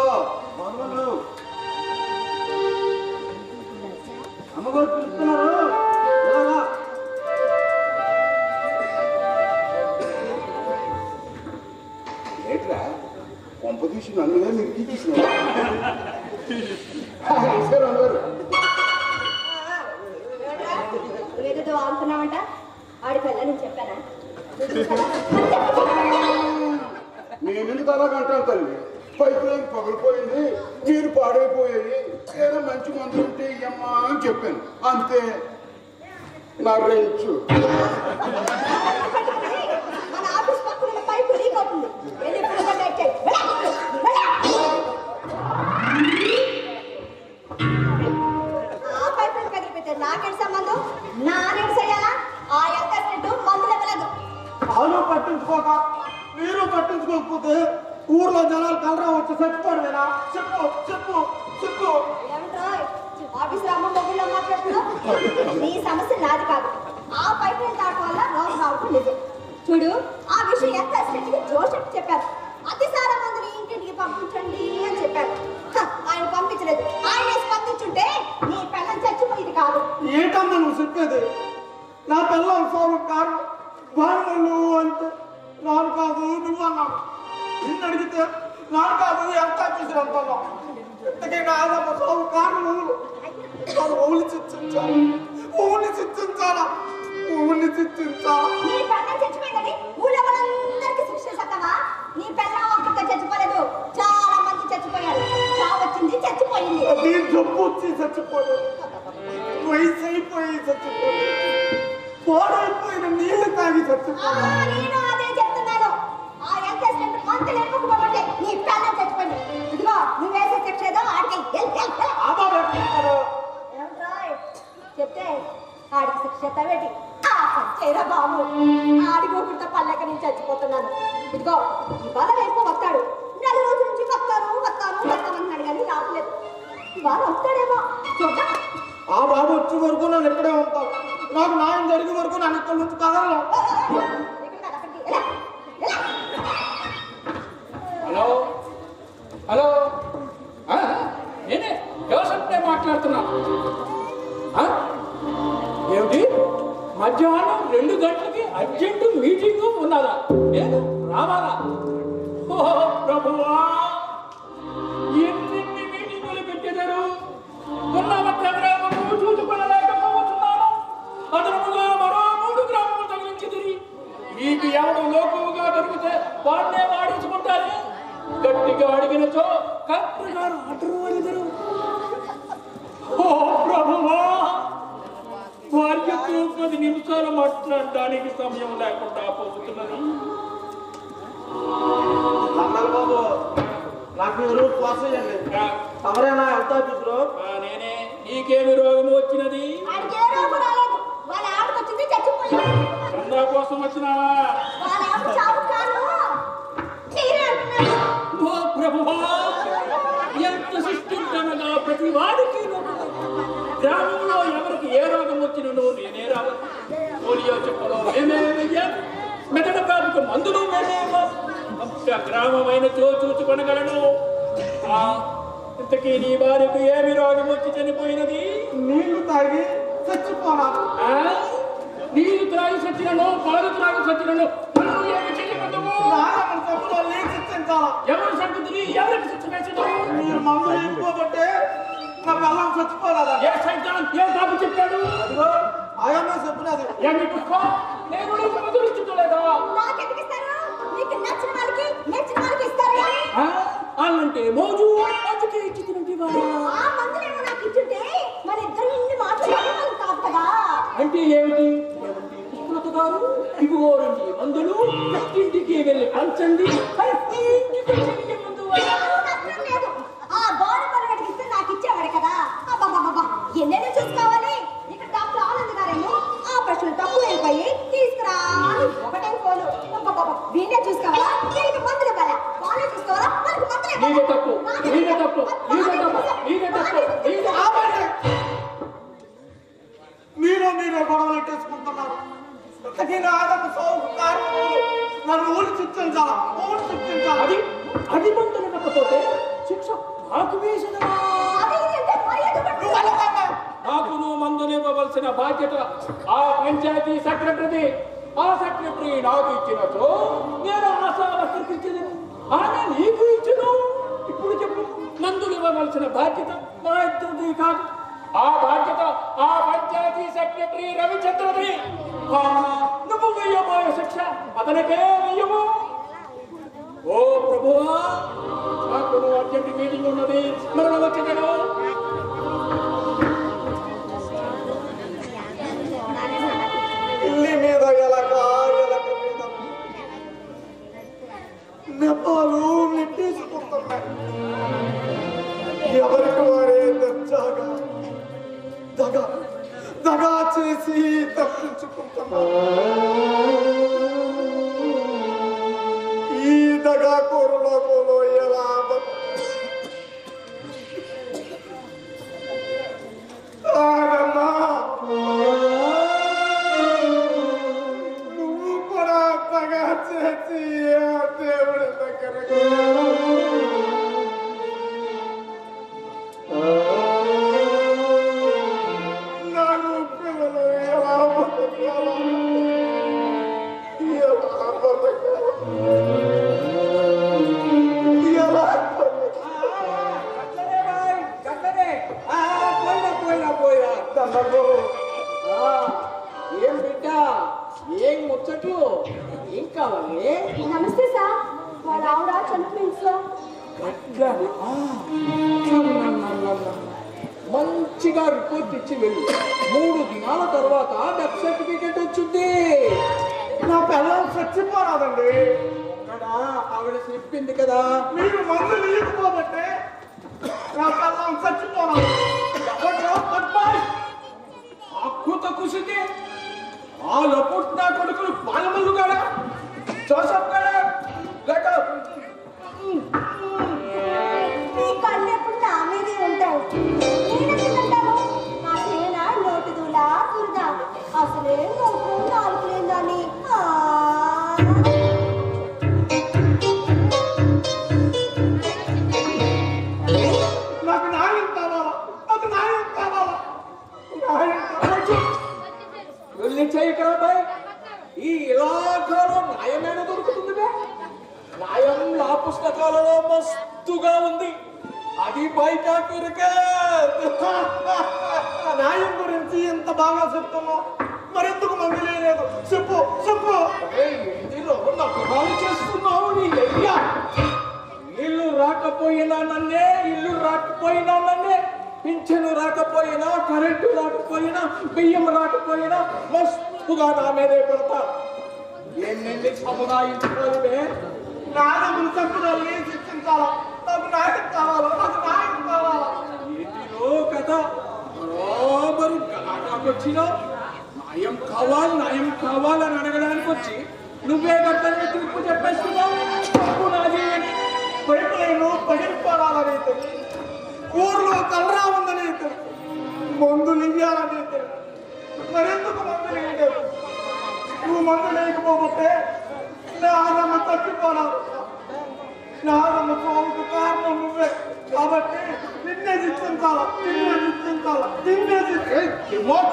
బాగున్నాడు. అమ్మగారు పిలుస్తున్నారు. ఏంట్రా కొంప తీసి నన్నుగా మీరు తీసిన ఏదేదో ఆడుతున్నావంట. ఆడి పిల్ల నేను చెప్పానా? నేనెందుకు అలాగంటాను తల్లి? పైపు లైన్ పగిలిపోయింది, నీరు పాడైపోయాయి, ఏదో మంచి మందు ఉంటే ఇయ్యమ్మా అని చెప్పాను అంతే. నా రేంచు మన ఆఫీస్ పక్కన పైపు లీక్ అవుతుంది. వెళ్ళి ఆ పైపు కదిలిపోతే నాకేంటి సంబంధం? నానేం చేయాలా? ఆ ఎంత మందులు ఇవ్వలేదు. వాళ్ళు పట్టించుకోక మీరు పట్టించుకోకపోతే ఊర్లో జనాలు కలరా వచ్చి చచ్చిపోవడమేనా? చెప్పు చెప్పు చెప్పు. ఏమంటో ఆఫీస్ అమ్మ మొబైల్లో మాట్లాడుతున్నావు? నీ సమస్య నాది కాదు. ఆ పైపు దాటం వల్ల రోగం రావటం నిజం. చూడు, ఆ విషయం ఎంత అసిడెంట్గా జోసెఫ్ చెప్పారు. అతిసార మందిని ఇంటికి పంపించండి అని చెప్పారు. ఆయన పంపించలేదు. ఆయన స్పందించుంటే నీ పిల్లని చచ్చిపోయేది కాదు. ఏంటమ్మా నువ్వు చెప్పేది? నా పిల్లలు సోలు కారు బాగుళ్ళు అంటే నాను కాదు నువ్వు అన్నాను. నిన్ను అడిగితే నాను కాదు ఎంత ఆఫీసులు అంటున్నావు. ఇంతకీ నాదమ్మ సోలు కారు ఊళ్ళు చిచ్చించాలా? ఊళ్ళని చిచ్చించాలా? ఊళ్ళని చిచ్చించాలా? నీ పిల్లని చచ్చిపోయిందని ఊళ్ళో వాళ్ళందరికీ శిక్ష చేస్తావా? నీ పిల్ల ఒక్కరితో చచ్చిపోలేదు, చాలా వచ్చి చచ్చిపోదు, వయసు అయిపోయి చచ్చిపోదు, పాడైపోయిన నీళ్లు తాగి చచ్చిపోదు. నేను అదే చెప్తున్నాను. ఆ ఎంతేసినట్టు మంతులు ఎప్పుకోబట్టే నీ ప్రాణం చచ్చిపోయింది. ఇదిగో నువ్వు వేసే శిక్ష ఏదో ఆడికి చెప్తే ఆడికి శిక్ష తవేటి చేయరా బాబు. ఆడిపోకుండా పల్లెక నుంచి చచ్చిపోతున్నాను. ఇదిగో ఇవాళ రేపు వస్తాడు. నెల రోజుల నుంచి వస్తామన్నాడు కానీ రావట్లేదు. ఇవాళ వస్తాడేమో చూద్దాం. ఆ బాబు వచ్చే వరకు నన్ను ఎక్కడే ఉంటావు. నాకు న్యాయం జరిగే వరకు నన్ను ఇక్కడ నుంచి కదలను. హలో హలో నేనే వ్యవసాయ మాట్లాడుతున్నాను. ఏమిటి మధ్యాహ్నం 2 గంటలకి అర్జెంటు మీటింగు ఉన్నదా? నేను రావాలా? ఓ ప్రభువా, ఎన్ని మీటింగులు పెట్టేదారు. చూసుకొనలేకపోతున్నాను. అదనముగా మరో 3 గ్రాములు తగిలించి తిరిగి మీకు ఎవడు లోకుగా దొరికితే వాడినే వాడించుకుంటారు. గట్టిగా అడిగినచో కలెక్టర్ గారు ఆర్డర్ అడిగారు. ఓ ప్రభువా, భార్యతో 10 నిమిషాలు మాట్లాడడానికి సమయం లేకుండా పోతున్నది. బాబు నాకు ఎవరు పోసేయండి. ఎవరైనా ఎంత చూద్దరు? నేనే. నీకేమి రోగం వచ్చినది? చందా కోసం వచ్చినావా? ఓ ప్రభువా, ఎంత శిష్టించనగా ప్రతి వాడికి గ్రామంలో ఎవరికి ఏ రోగం వచ్చినో నేనే రావాలి. పోలియో చెప్పులో మేమే వెయ్యాలి, మెదడు వ్యాధికి మందులు మేమే గ్రామమైన చూసుకొనగలను. ఇంతకీ నీ భార్యకు ఏమి రోగం వచ్చి చనిపోయినది? నీళ్లు తాగి చచ్చిపోనా? నీళ్లు త్రాగి సచ్చినను, పాలు త్రాగి సచ్చినను మనం ఏమి చెయ్యబద్దము? ఎవరు సంగతిని ఎవరికి శిక్ష వేసినావు? మీరు మందులు ఇవ్వబట్టే నా పిల్లలు చచ్చిపోలేదా? ఏ సైతాన్ ఏ బాబు చెప్పాడు? ఆయమ్మ చెప్పినది. ఏమి పుష్ప? నేను నీకు మందులు ఇచ్చుకోలేదా? అలాంటే మోజు అందుకే ఇచ్చింది. అంటే ఏమిటి? పుష్పలత గారు ఇదిగో రండి మందులు, ఇంటికి వెళ్ళి పంచండి. ఎన్నైనా చూసుకోవాలి. ఇక్కడ డాక్టర్ ఆనంద్ గారేమో ఆపరేషన్ తక్కువైపోయి తీసుకురా ఒకటే ఫోన్. వీళ్ళే చూసుకోవాలా? దీనికి మందులు ఇవ్వాలా? వాళ్ళే చూసుకోవాలా? వాళ్ళకి మందులు మీరే గొడవలు ఎట్టేసుకుంటున్నారు. నేను ఆదపు సోపు నన్ను ఊరి చుట్టించాలా? అది అది మందులు ఇవ్వకపోతే శిక్ష నాకు వేసిన. నాకు నువ్వు మందులు ఇవ్వవలసిన బాధ్యత ఆ పంచాయతీ సెక్రటరీ. ఆ సెక్రటరీ నాకు ఇచ్చినచో నేను ఆశావర్కర్కి ఇచ్చింది, ఆమె నీకు ఇచ్చును. ఇప్పుడు చెప్పు, మందులు ఇవ్వవలసిన బాధ్యత మా ఇద్దరిది కాదు. ఆ బాధ్యత ఆ పంచాయతీ సెక్రటరీ రవిచంద్రది. నువ్వు వెయ్యబోయే శిక్ష అతనికే వెయ్యము. ఓ ప్రభువా, నాకు అర్జెంట్ మీటింగ్ ఉన్నది, మరణ వచ్చేటను. ఇల్లి మీద ఎలక మీద నెపాలు నెట్టేసుకుంటున్నాయి. ఎవరికి వారే దగా చేసి తప్పించుకుంటున్నారు. ఈ దగా కోరులో ఎలా నువ్వు కూడా దగా చేసి దేవుడి దగ్గర నాకు పిల్లలు ఎలా ఏం బిడ్డ, ఏం ముచ్చట్లు, ఏం కావాలి? నమస్తే సార్, వాళ్ళ ఆవిడ చనిపోయింది సార్. మందు గా రిపోర్ట్ ఇచ్చి వెళ్ళు. 3 దినాల తర్వాత డెత్ సర్టిఫికేట్ వచ్చింది. నా పిల్లలు చచ్చిపోరాదండి. ఆవిడ చెప్పింది కదా. మీరు మందులు ఇవ్వకపోతే నా పిల్లలు చచ్చిపోరాదు. అక్కుత కుసితే ఆ లపుట్నా కొడుకులు పాలమల్లు గాడా, జోసఫ్ గాడా, లేక నీ కళ్ళు ఎప్పుడు నా మీదే ఉంటావు. నేనెందుకంటాను? నా చేన నోటి దూలా కురుదా. అసలే నోకు నాలుగు లేదని. నాకు న్యాయం కావాలా, నాకు న్యాయం కావాలా, న్యాయం కావాలి. వెళ్ళి చేయకరాబాయ్. ఈ ఇలాకాలో న్యాయమైన దొరుకుతుంది. న్యాయం నా పుస్తకాలలో మస్తుగా ఉంది. అది బయట న్యాయం గురించి ఎంత బాగా చెప్తున్నావు, మరెందుకు మంది లేదు? చెప్పు చెప్పు. ఇంటిలో నమ్మకాలు చేస్తున్నావు. నీ అయ్యా ఇల్లు రాకపోయినా నన్నే, పింఛను రాకపోయినా, కరెంటు రాకపోయినా, బియ్యం రాకపోయినా మస్తుగా నా మీదే పెడతా. ఎన్నెన్ని సముదాయించుకోవే. నాయకులు చెప్పడాలు ఏం శిక్షించాలా? నాకు న్యాయం కావాలా, నాకు న్యాయం కావాలా. ఇంటిలో కథ బరాబరు గలాటాకొచ్చినా న్యాయం కావాలని అడగడానికి వచ్చి నువ్వే గట్టని తీర్పు చెప్పేస్తున్నావు. తప్పు నాది అని. పైపులైను పగిలిపోవాలని తెలుసు, ఊర్లో కలరా ఉందని తెలుసు, మందులు ఇవ్వాలని తెలుసు. మరెందుకు మందులు వేయలేదు? నువ్వు మందు లేకపోతే నా ఆదమ్మ తప్పిపోనావు. నా ఆదమ్మ పోవుకు కారణం నువ్వే. కాబట్టి నిన్నే శిక్షించాలా,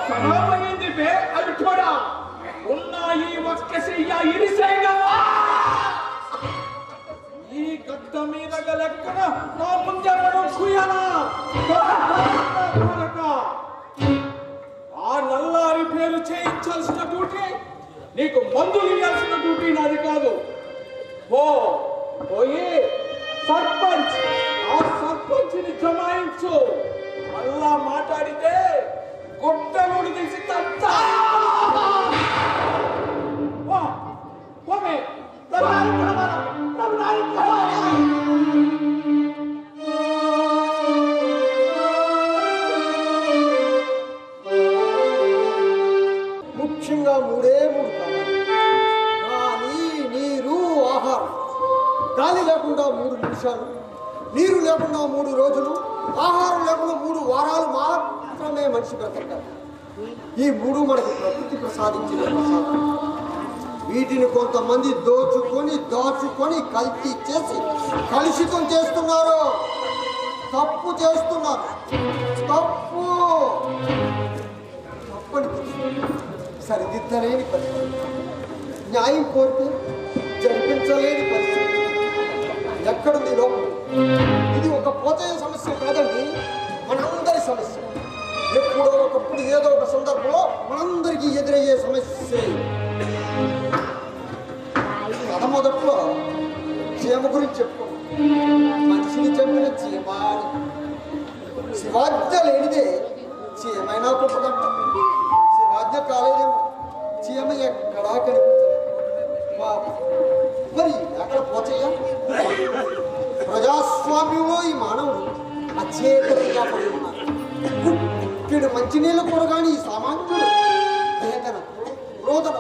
ఖరాబయింది బే. అది కూడా ఉన్నాయి ఒక్క చెయ్య ఇరిసేగా. ఈ గడ్డ మీద లెక్కన నా ముందెవడం కుయ్యాలా. ఆ నల్లారి పేరు చేయించాల్సిన డ్యూటీ నీకు, మందులు ఇవ్వాల్సిన డ్యూటీ నాది కాదు. పోయి సర్పంచ్, ఆ సర్పంచ్ని జమాయించు. మళ్ళా మాట్లాడితే గొడ్డలోడు తీసి తప్పా. ముఖ్యంగా 3 కావాలి. గాలి, నీరు, ఆహారం. గాలి లేకుండా 3 నిమిషాలు, నీరు లేకుండా 3 రోజులు, ఆహారం లేకుండా 3 వారాలు మాత్రమే మనిషి బ్రతకాలి. ఈ 3 మనకు ప్రకృతి ప్రసాదించిన ప్రసాదం. వీటిని కొంతమంది దాచుకొని కల్తీ చేసి కలుషితం చేస్తున్నారు. తప్పు చేస్తున్నారు. తప్పని సరిదిద్దలేని పరిస్థితి, న్యాయం కోరితే జరిపించలేని పరిస్థితి. ఎక్కడుంది లోపం? ఇది ఒక పోతయ్య సమస్య కాదండి, మనందరి సమస్య. ఎప్పుడో ఒకప్పుడు ఏదో ఒక సందర్భంలో మనందరికీ ఎదురయ్యే సమస్య. కథ మొదట్లో చీమ గురించి చెప్పుకోండి. మనిషిని చంపిన చీమ అని. శివాజ్ఞ లేనిదే చీమైనా పుట్టదంట. శివాజ్ఞ కాలేదేమో, చీమ ఎక్కడా కనిపించదు. మరి ఎక్కడ పోచయ్యా? ప్రజాస్వామ్యంలో ఈ మానవుడు అచేతనంగా పడి ఉన్నారు. ఇక్కడ మంచినీళ్ళు కూడా కానీ ఈ సామాన్యుడు వేదన, రోదన,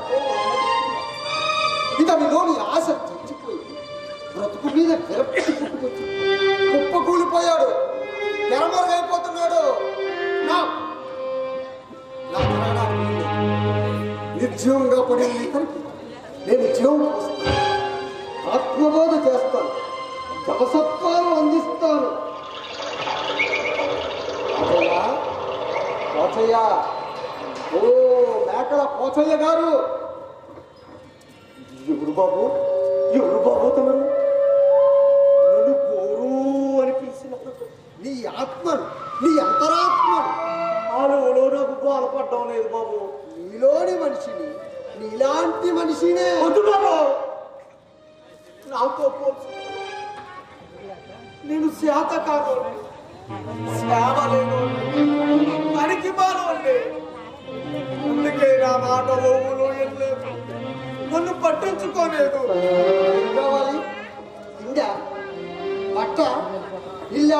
ఇతనిలోని ఆశ చచ్చిపోయి బ్రతుకు మీద విరక్తి పుట్టుకొచ్చి కుప్పకూలిపోయాడు, తెరమరుగైపోతున్నాడు. నిర్జీవంగా పడిన ఇతనికి నేను జీవం పోస్తాను, ఆత్మబోధ చేస్తాను, జపసత్వాలు అందిస్తాను. పోచయ్య, ఓ మేకల పోచయ్య గారు. ఎవరు బాబు తమరు? నన్ను పోరు అని పిలిచినప్పుడు నీ ఆత్మను, నీ అంతరాత్మను ఆలోలో నాకు బాధపడ్డం లేదు బాబు. నీలోని మనిషిని, నీలాంటి మనిషినే. వద్దు బాబు, నాతో పోల్చు. నేను శాతకారు, సేవ లేను, పట్టించుకోలేదు. ఏం కావాలి? ఇందా బట్ట ఇల్లా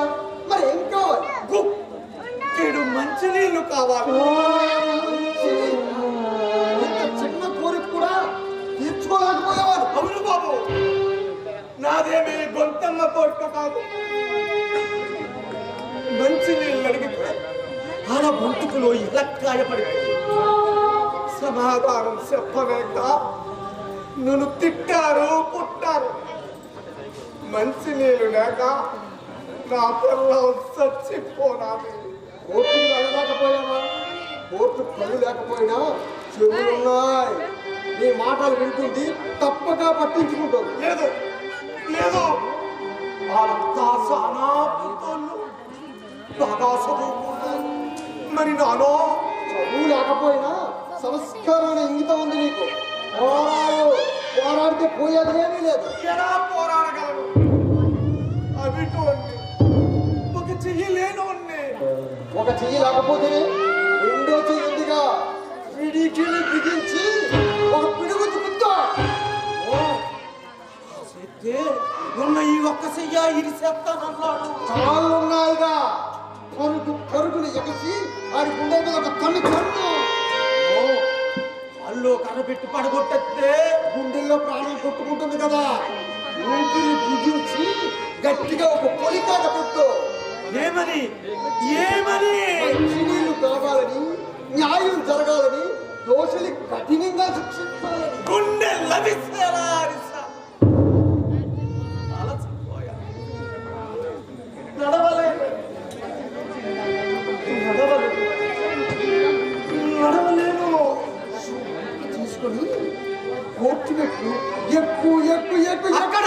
మరి ఏం కావాలి? గుక్కెడు మంచినీళ్ళు కావాలి. ఇంత చిన్న కోరిక కూడా తీర్చుకోలేకపోయేవాడు. అవును బాబు, నాదేమీ గొంతమ్మ కోరిక కాదు. మంచినీళ్ళు అడిగితే అలా గొంతుకులో ఇలక్కాయ పడిపోయింది. సమాధానం చెప్పలేక నన్ను తిట్టారు, పుట్టారు. మంచినీళ్ళు లేక నా పిల్లలు చచ్చిపోనాలి. కోర్టుకు వెళ్ళలేకపోయావా? కోర్టు కళ్ళు లేకపోయినా చెవులున్నాయి. నీ మాటలు వింటుంది, తప్పక పట్టించుకుంటుంది. లేదు లేదు, వాళ్ళంతా చాలా పుట్టోళ్ళు, బాగా చదువుకున్నారు. మరి నానో చదువు లేకపోయినా సంస్కారం అనే ఇంగితం ఉంది నీకు. పోరాడితే పోయేది ఏమీ లేదు. ఎలా పోరాడగలను? అవిటోన్ని, ఒక చెయ్యి లేనోన్ని. ఒక చెయ్యి లేకపోతే రెండో చెయ్యి ఉందిగా, పిడికిని బిగించి ఒక పిడుగు తుప్పుతో ఉన్న ఈ ఒక్క చెయ్య ఇరిసేస్తానన్నాడు. చాలున్నాయిగా. పరుగుని ఎగసి ఆడి గుండె మీద ఒక కన్ను కన్ను వాళ్ళు కనబెట్టి పడగొట్టేస్తే గుండెల్లో ప్రాణం కొట్టుకుంటుంది కదా. ఊపిరి బిగించి గట్టిగా ఒక పొలికాట పెట్టు. ఏమని ఏమని మంచినీళ్ళు కావాలని, న్యాయం జరగాలని, దోషులు కఠినంగా శిక్షించాలని. గుండె లభిస్తేలా అరిసా. అలసిపోయా. నడవలేను తీసుకొని కోర్టు పెట్టు. ఎక్కువ ఎక్కువ ఎక్కువ ఎక్కడ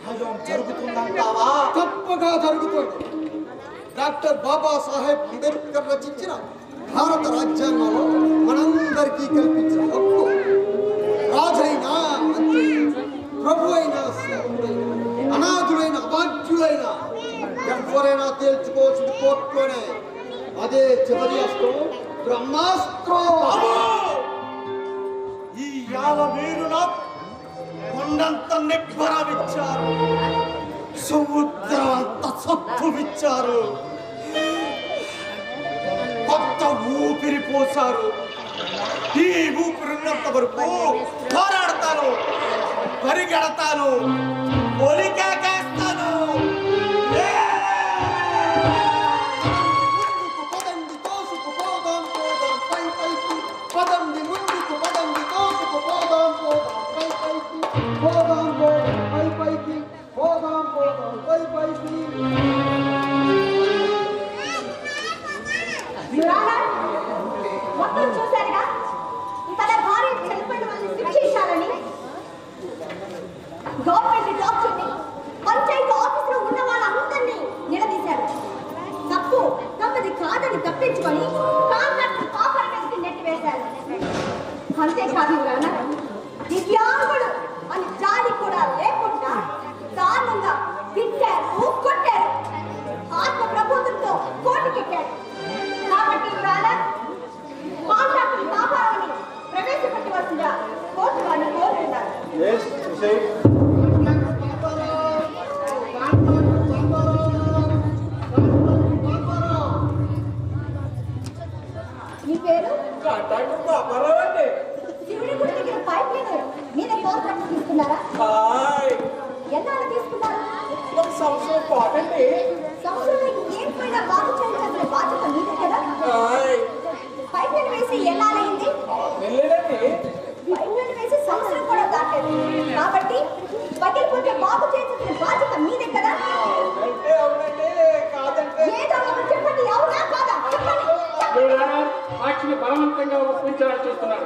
భయం జరుగుతుందంటావా? తప్పగా జరుగుతుంది. డాక్టర్ బాబాసాహెబ్ అంబేద్కర్ రచించిన భారత రాజ్యాంగంలో మనందరికీ కల్పించిన హక్కు రాజైనా, ప్రభు అయినా, సేవకుడైనా, అనాథులైన, అభాగ్యులైన ఎవరైనా తేల్చుకోవాల్సింది కోర్టులోనే. అదే చివరి అస్త్రం, బ్రహ్మాస్త్రం. ఈ యావ వీరుల కొండంత నిబ్బరమిచ్చారు, సముద్రం అంత సత్తుమిచ్చారు, కొత్త ఊపిరి పోసారు. ఈ ఊపిరినంత వరకు పోరాడతాను, పరిగెడతాను, ఒలికేస్తాను. పదండి తోసుకు పోదాం పోదాం పై పైకి. పదండి ముందుకు పదండి తోసుకు పోదాం పోదాం పై పైకి. పోదాం పోదాం పై పైకి. పోదాం పోదాం పై పైకి. మొత్తం చూశారుగా, తన భార్య చనిపోయిన వాళ్ళని శిక్షించాలని గవర్నమెంట్ డాక్టర్ని, పంచాయతీ ఆఫీసులో ఉన్న వాళ్ళందరినీ నిలదీశారు. తప్పది కాదని తప్పించుకొని కాంట్రాక్టర్ కాపర్ మీదకి నెట్టివేశారు. అంతేకాదు రానా, దివ్యాంగుడు అని జాలి కూడా లేకుండా దారుణంగా తిట్టారు, కొట్టారు. ఆత్మ ప్రబోధంతో కోటికెట్టారు. కాబట్టి రానా, కాంట్రాక్టర్ కాపాడమని ప్రవేశపెట్టవలసిందిగా కోర్టు వారిని కోరుతున్నారు. మీ పేరు? శివుడి గుడి దగ్గర పైప్ లైన్ మీద కాంట్రాక్ట్ తీసుకున్నారా? ఎన్నాళ్ళు తీసుకున్నారు? సంవత్సరంలో ఏం పోయినా బాగు చేయాల్సిన బాధ్యత మీదే కదా. పైప్ లైన్ వేసి ఎన్నాళ్ళైంది? పైప్ లైన్ వేసి సంవత్సరం కూడా దాటలేదు. కాబట్టి పగిలిపోతే బాగు చేయాల్సిన బాధ్యత మీదే కదా. ఏదో ఒకటి చెప్పండి, అవునా కాదా చెప్పండి. సాక్షిని బలవంతంగా ఒప్పించాలని చూస్తున్నారు.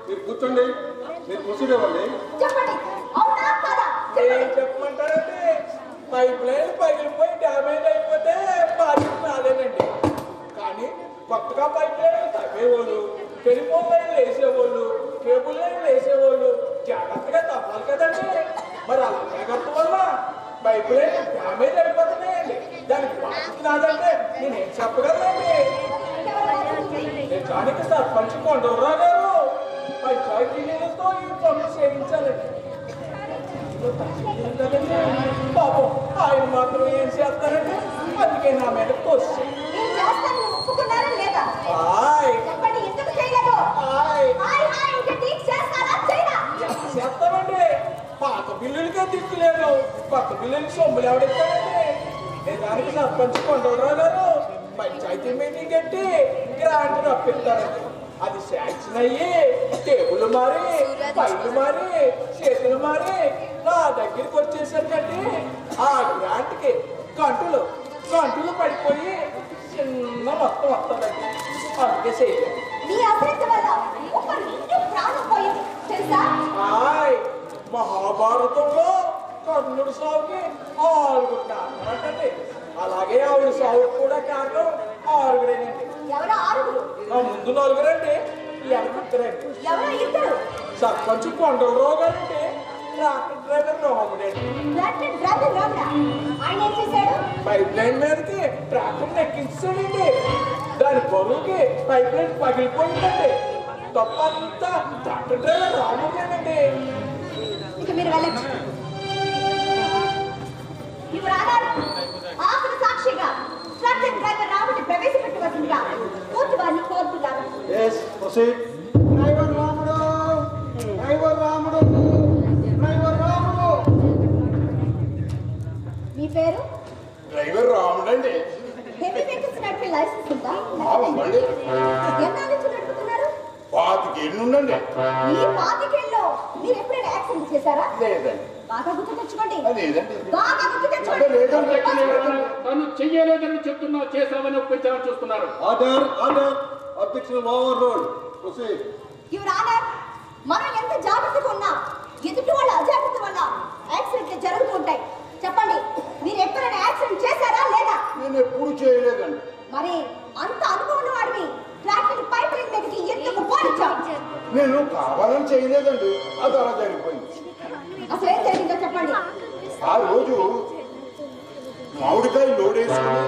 మీరు కూర్చోండి, మీరు కూర్చునేవ్వండి. చెప్పండి, అవునా కాదా చెప్పమంటారంటే పైప్ లైన్ పగిలిపోయి డ్యామేజ్ అయిపోతే బాధ్యత నాదేనండి. కానీ కొత్తగా పైప్ లైన్ తవ్వేవాళ్ళు, టెలిఫోన్ లైన్ వేసేవాళ్ళు, కేబుల్ లైన్ వేసేవాళ్ళు జాగ్రత్తగా తప్పాలి కదండి. మరి అలా జాగ్రత్త వల్ల పైప్ లైన్ డ్యామేజ్ అయిపోతున్నాయండి. దానికి బాధ్యత నాదంటే నేనేం చెప్పగలనండి. నిజానికి సర్పంచ్ కొండవరావు గారు పంచాయతీలతో ఈ పనులు చేయించాలండి. పాపం ఆయన మాత్రం ఏం చేస్తారంటే అందుకే నా మీద క్వశ్చన్. ఏం చేస్తాను ఒప్పుకున్నారా లేదా హాయ్ చెప్పండి, ఎందుకు చేయలేదు? హాయ్ హాయ్ హాయ్ ఇంకా టీచ్ చేస్తారా చేయరా? చేస్తామండి. పాత బిల్లులకే దిక్కులేదు, కొత్త బిల్లులకి సొమ్ములు ఎవడిస్తారండి? దానికి సర్పంచ్ కొండలరావు గారు పంచాయతీ మీటింగ్ కట్టి గ్రాంట్ రప్పిస్తారండి. అది శాంక్షన్ అయ్యి టేబుల్ మారి పైలు మారి చేతులు మారి నా దగ్గరికి వచ్చేసరికండి ఆ గ్రాంట్కి గంటలు పడిపోయి చిన్న మొత్తం వస్తుందండి. అందుకే చేయలేదు. నీ అశ్రద్ధ వల్ల ఒక నిండు ప్రాణం పోయింది తెలుసా? హాయ్ మహాభారతంలో కర్ణుడి సావుకి 6 కారణమంటండి. అలాగే ఆవిడ సావుకి కూడా కారణం 6 ఎవరో 6. నా ముందు 4 వెనకరండి. ఎవరో 2. సర్పంచ్ కొండలరావు గారండి, ట్రాక్టర్ డ్రైవర్ రాముడండి. డ్రైవర్ రాముడా? ఆయన ఏం చేశాడు? పైప్ లైన్ మీదకి ట్రాక్టర్ ఎక్కించాడండి. దాని బరువుకి పైప్ లైన్ పగిలిపోయిందండి. తప్పంతా ట్రాక్టర్ డ్రైవర్ రాముడేనండి. ఇక మీరు వెళ్ళచ్చు. ఇవి రాగారు ఆకుల సాక్షిగా ట్రాక్టర్ డ్రైవర్ రాముడిని ప్రవేశపెట్టవలసిందిగా కోర్టు వారిని కోరుతున్నాను. డ్రైవర్ రాముడు, డ్రైవర్ రాముడు, డ్రైవర్ రాముడు. మీ పేరు? డ్రైవర్ రాముడండి. హెవీ వెహికల్స్ నడిపే లైసెన్స్ ఉందా? బాగుందండి. ఎన్నాళ్ళ నుంచి నడుపుతున్నారు? 25 ఏళ్ళు ఉండండి. ఈ 25 మీరు ఎప్పుడైనా యాక్సిడెంట్ చేశారా? లేదండి. బాగా గుర్తు తెచ్చుకోండి. లేదండి. బాగా గుర్తు అదే తెచ్చుకోండి. లేదండి. తను చెయ్యలేదని చెప్తున్నా చేశామని ఒప్పించాలని చూస్తున్నారు. Order order objection over road. Proceed. Your honour, మనం ఎంత జాగ్రత్తగా ఉన్నా ఎదుటి వాళ్ళ అజాగ్రత్త వల్ల యాక్సిడెంట్లు జరుగుతూ ఉంటాయి. చెప్పండి, మీరు ఎప్పుడైనా యాక్సిడెంట్ చేశారా లేదా? నేను ఎప్పుడు చేయలేదండి. మరి అంత అనుభవం ఉన్న వాడిని ట్రాక్టర్ పైప్ లైన్ మీదకి ఎందుకు పోనిచ్చావు? నేను కావాలని చేయలేదండి, అది అలా జరిగిపోయింది. అసలు ఏం జరిగిందో చెప్పండి. ఆ రోజు మామిడికాయ లోడ్ వేసుకుని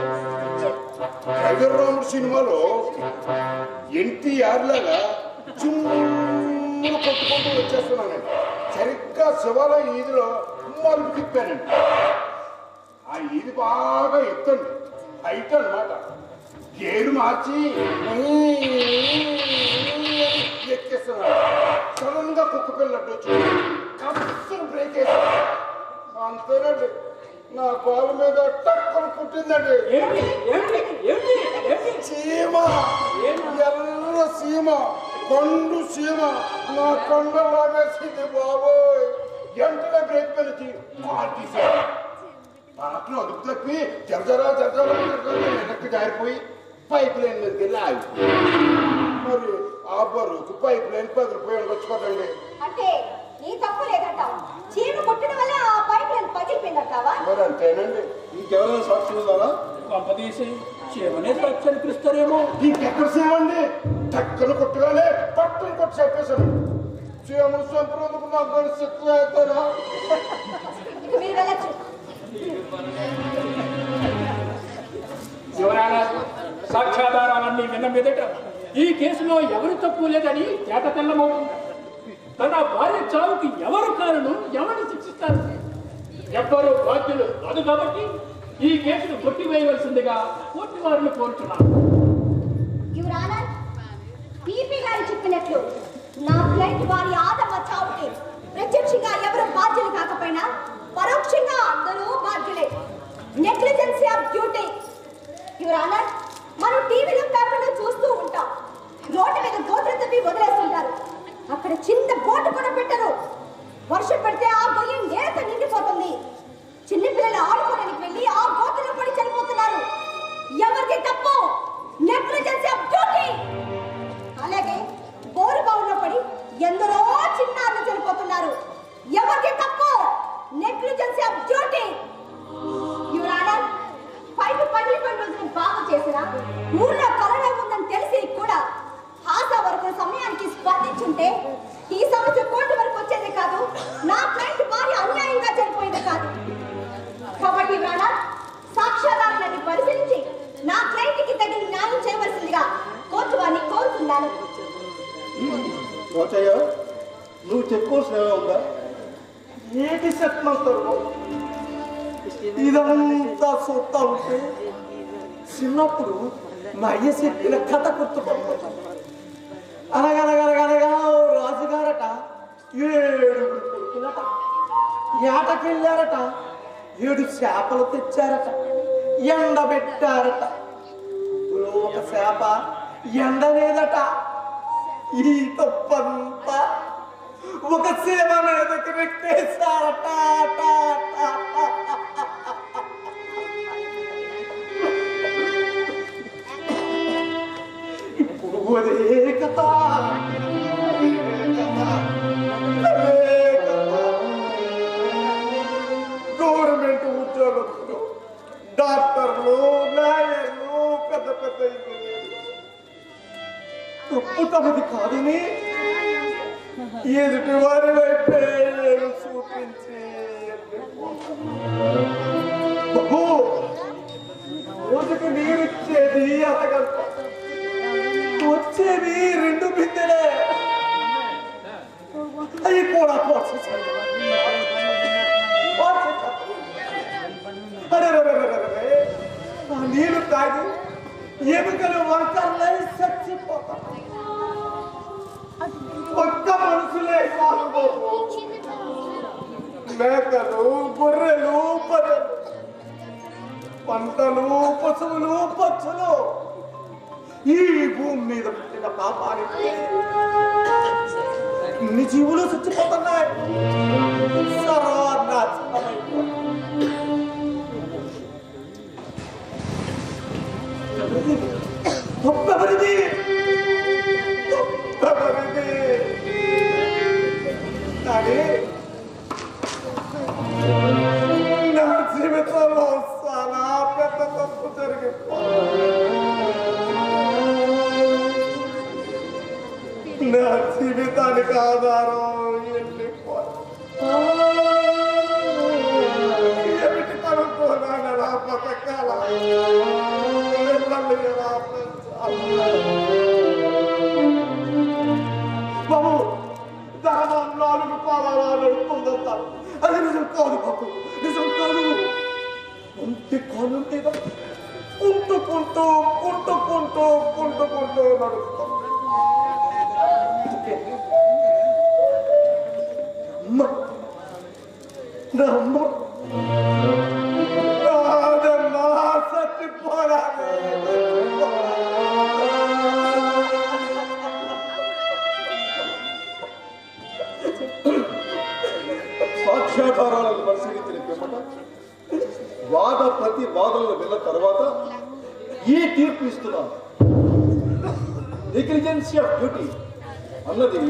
డ్రైవర్ రాముడు సినిమాలో ఎన్టీఆర్ లాగా చుమ్ములు కొట్టుకుంటూ వచ్చేస్తున్నానండి. సరిగ్గా శివాలయ ఈదిలో మలుపు తిప్పానండి. ఆ ఈది బాగా ఎత్తండి, హైట్ అన్నమాట. గేరు మార్చి ఎక్కేస్తున్నాను. సడన్ గా కుక్క పిల్లట్టు వచ్చి కష్టం బ్రేక్ వేసాను. అంతేనండి, నా కాలు మీద టక్కన పుట్టిందండి చీమ, ఎర్ర సీమ, కొండు సీమ నా కొండ లాగేసింది బాబోయ్. వెంటనే బ్రేక్ పెరిచి కాలు తీసాను. పాటలు అదుపు తప్పి జరజరా వెనక్కి జారిపోయి పైప్ లైన్ మీదకి వెళ్ళి ఆగి. మరి ఆ బరువుకు పైప్ లైన్ పగిలిపోయి ఉండొచ్చు కదండి. అంటే నీ తప్పు లేదంటావు. చీమ కొట్టడం వల్ల ఆ పైప్ లైన్ పగిలిపోయిందంటావా? మరి అంతేనండి. ఇంకెవరైనా సాక్షులు ఉన్నారా? కొంపదీసి చీమనే సాక్షి పిలుస్తారేమో. ఇంకెక్కడ సేవండి, టక్కన కొట్టగానే పట్టుని కొట్టి చెప్పేశాను. చీమను చంపినందుకు నాకు కానీ శక్తులు అవుతారా? ఇక మీరు వెళ్ళచ్చు. వివరాల సాక్ష్యాధారాలన్నీ విన్న మీదట ఈ కేసులో ఎవరు తప్పు లేదని చేత తెల్లమవుతుంది. తన భార్య చావుకి ఎవరు కారణం, ఎవరిని శిక్షిస్తారు? ఎవ్వరు బాధ్యులు కాదు కాబట్టి ఈ కేసును కొట్టివేయవలసిందిగా కోర్టు వారిని కోరుచున్నారు. యువర్ ఆనర్, పీపీ గారు చెప్పినట్లు నా క్లయింట్ వారి ఆదమ చావుకి ప్రత్యక్షంగా ఎవరు బాధ్యులు కాకపోయినా పరోక్షంగా అందరూ బాధ్యులే. Negligency of duty. Your honour, మనం టీవీలో పేపర్లో చూస్తూ ఉంటాం. రోడ్డు మీద గోతులు తవ్వి వదిలేస్తుంటారు. అక్కడ చిన్న బోటు కూడా పెట్టరు. వర్షం పడితే ఆ గొయ్యి నేలతో నిండిపోతుంది. చిన్నపిల్లలు ఆడుకోవడానికి వెళ్ళి ఆ గోతులో పడి చనిపోతున్నారు. ఎవరికి తప్పు? Negligence of duty. అలాగే బోరు బావులో పడి ఎందరో చిన్నారులు చనిపోతున్నారు. ఎవరికి తప్పు? Negligence of duty. పోచయ్య, నువ్వు చెప్పుకోవాల్సిన ఉందా? ఏటి చెప్పమంటారు? ఇదంతా చూస్తా ఉంటే చిన్నప్పుడు మా అయ్య చెప్పిన కథ గుర్తుపడుతుంది. అనగనగనగనగా రాజుగారట 7 కొడుకులట ఏటకెళ్ళారట, 7 చేపలు తెచ్చారట, ఎండబెట్టారట. ఒక చేప ఎండలేదట. ఈ తప్పంతా ఒక సేవ మీదకి పెట్టేశారట. ఇప్పుడు అదే కథ. గవర్నమెంట్ ఉద్యోగస్తులు, డాక్టర్లు, లాయర్లు, పెద్ద పెద్ద ఇంజనీర్లు తప్పు తమది కాదని ఎదుటి వారి వైపే చూపించి రోజుకు నీరిచ్చేది అతగంట, వచ్చేది 2 బిందెలే. అవి కూడా ఆ నీరు తాగి ఎముకలు వంకర్లై చచ్చిపోతాం. ఒక్క మనుషులే కాదు, మేకలు, గొర్రెలు, బర్రెలు, పంటలు, పశువులు, పక్షులు ఈ భూమి మీద పుట్టిన పాపానికి ఇన్ని జీవులు చచ్చిపోతున్నాయి. తప్పెవరిది? కానీ నా జీవితంలో చాలా పెద్ద తప్పు జరిగిపోయింది. నా జీవితానికి ఆధారం ఏమిటి కనుక్కోనాను నా బతకాల బాబు. దానం 4 పాదాలు నడుపుతుందంటారు. అది నిజం కాదు బాబు, నిజం కాదు. ఒంటి కాలు మీద కుంటుకుంటూ నడుస్తాం. అమ్మ, నా అమ్మ చచ్చిపోరాలి. సాక్ష్యాధారాలను పరిశీలించిన పిమ్మట వాద ప్రతి వాదనలు విన్న తర్వాత ఈ తీర్పు ఇస్తున్నాను. నెగ్లిజెన్సీ ఆఫ్ డ్యూటీ అన్నది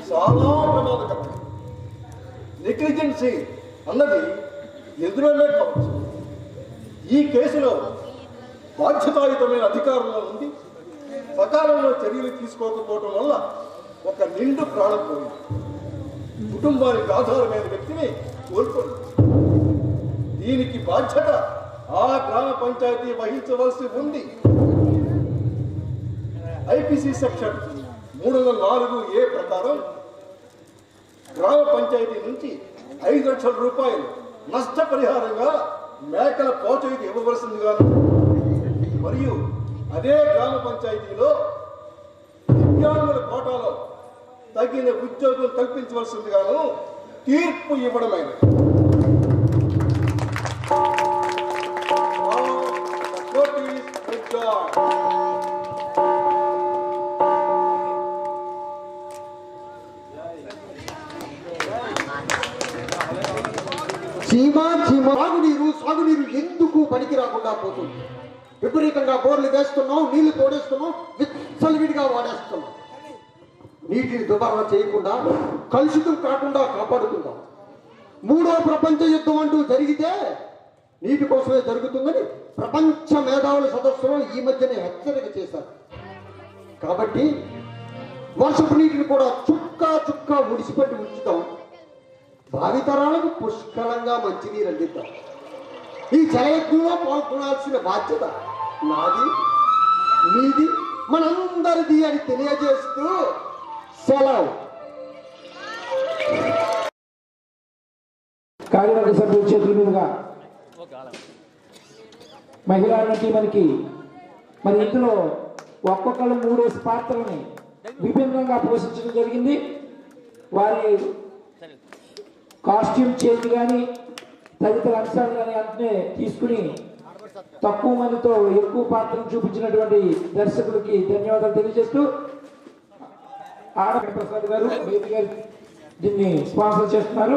చాలా ప్రమాదకరం. నెగ్లిజెన్సీ అన్నది ఎదురనే కావచ్చు. ఈ కేసులో బాధ్యతాయుతమైన అధికారంలో ఉండి సకాలంలో చర్యలు తీసుకోకపోవడం వల్ల ఒక నిండు ప్రాణం పోయింది. కుటుంబానికి ఆధారమైన వ్యక్తిని కోల్పోయింది. దీనికి బాధ్యత ఆ గ్రామ పంచాయతీ వహించవలసి ఉంది. ఐపీసీ సెక్షన్ 304A ప్రకారం గ్రామ పంచాయతీ నుంచి 5 లక్షల రూపాయలు నష్టపరిహారంగా మేకల పోచయికి ఇవ్వవలసిందిగాను, మరియు అదే గ్రామ పంచాయతీలో దివ్యాంగుల కోటాలో తగిన ఉద్యోగం కల్పించవలసిందిగాను తీర్పు ఇవ్వడమైనది. సాగునీరు ఎందుకు పనికి రాకుండా పోతుంది. విపరీతంగా బోర్లు వేస్తున్నాం, నీళ్లు తోడేస్తున్నాం, విచ్చలవిడిగా వాడేస్తున్నాం. నీటిని దుబారా చేయకుండా, కలుషితం కాకుండా కాపాడుకుందాం. 3వ ప్రపంచ యుద్ధం అంటూ జరిగితే నీటి కోసమే జరుగుతుందని ప్రపంచ మేధావుల సదస్సులో ఈ మధ్యనే హెచ్చరిక చేశారు. కాబట్టి వర్షపు నీటిని కూడా చుక్క ముడిసిపెట్టి ఉంచుతాం. భావితరాలకు పుష్కలంగా మంచినీరు అందిద్దాం. ఈ జలయజ్ఞంలో పాల్గొనాల్సిన బాధ్యత నాది, మీది, మనందరిది అని తెలియజేస్తూ సెలవు. కార్యవర్గ సభ్యుల చేతుల మీదుగా మహిళా నటి మనకి మరి ఇందులో ఒక్కొక్కరు 3 పాత్రల్ని విభిన్నంగా పోషించడం జరిగింది. వారి కాస్ట్యూమ్ చేంజ్ కానీ తదితర అంశాలు కానీ అంటనే తీసుకుని తక్కువ మందితో ఎక్కువ పాత్రను చూపించినటువంటి దర్శకులకి ధన్యవాదాలు తెలియజేస్తూ ఆడ ప్రసాద్ గారు దీన్ని స్పాన్సర్ చేస్తున్నారు.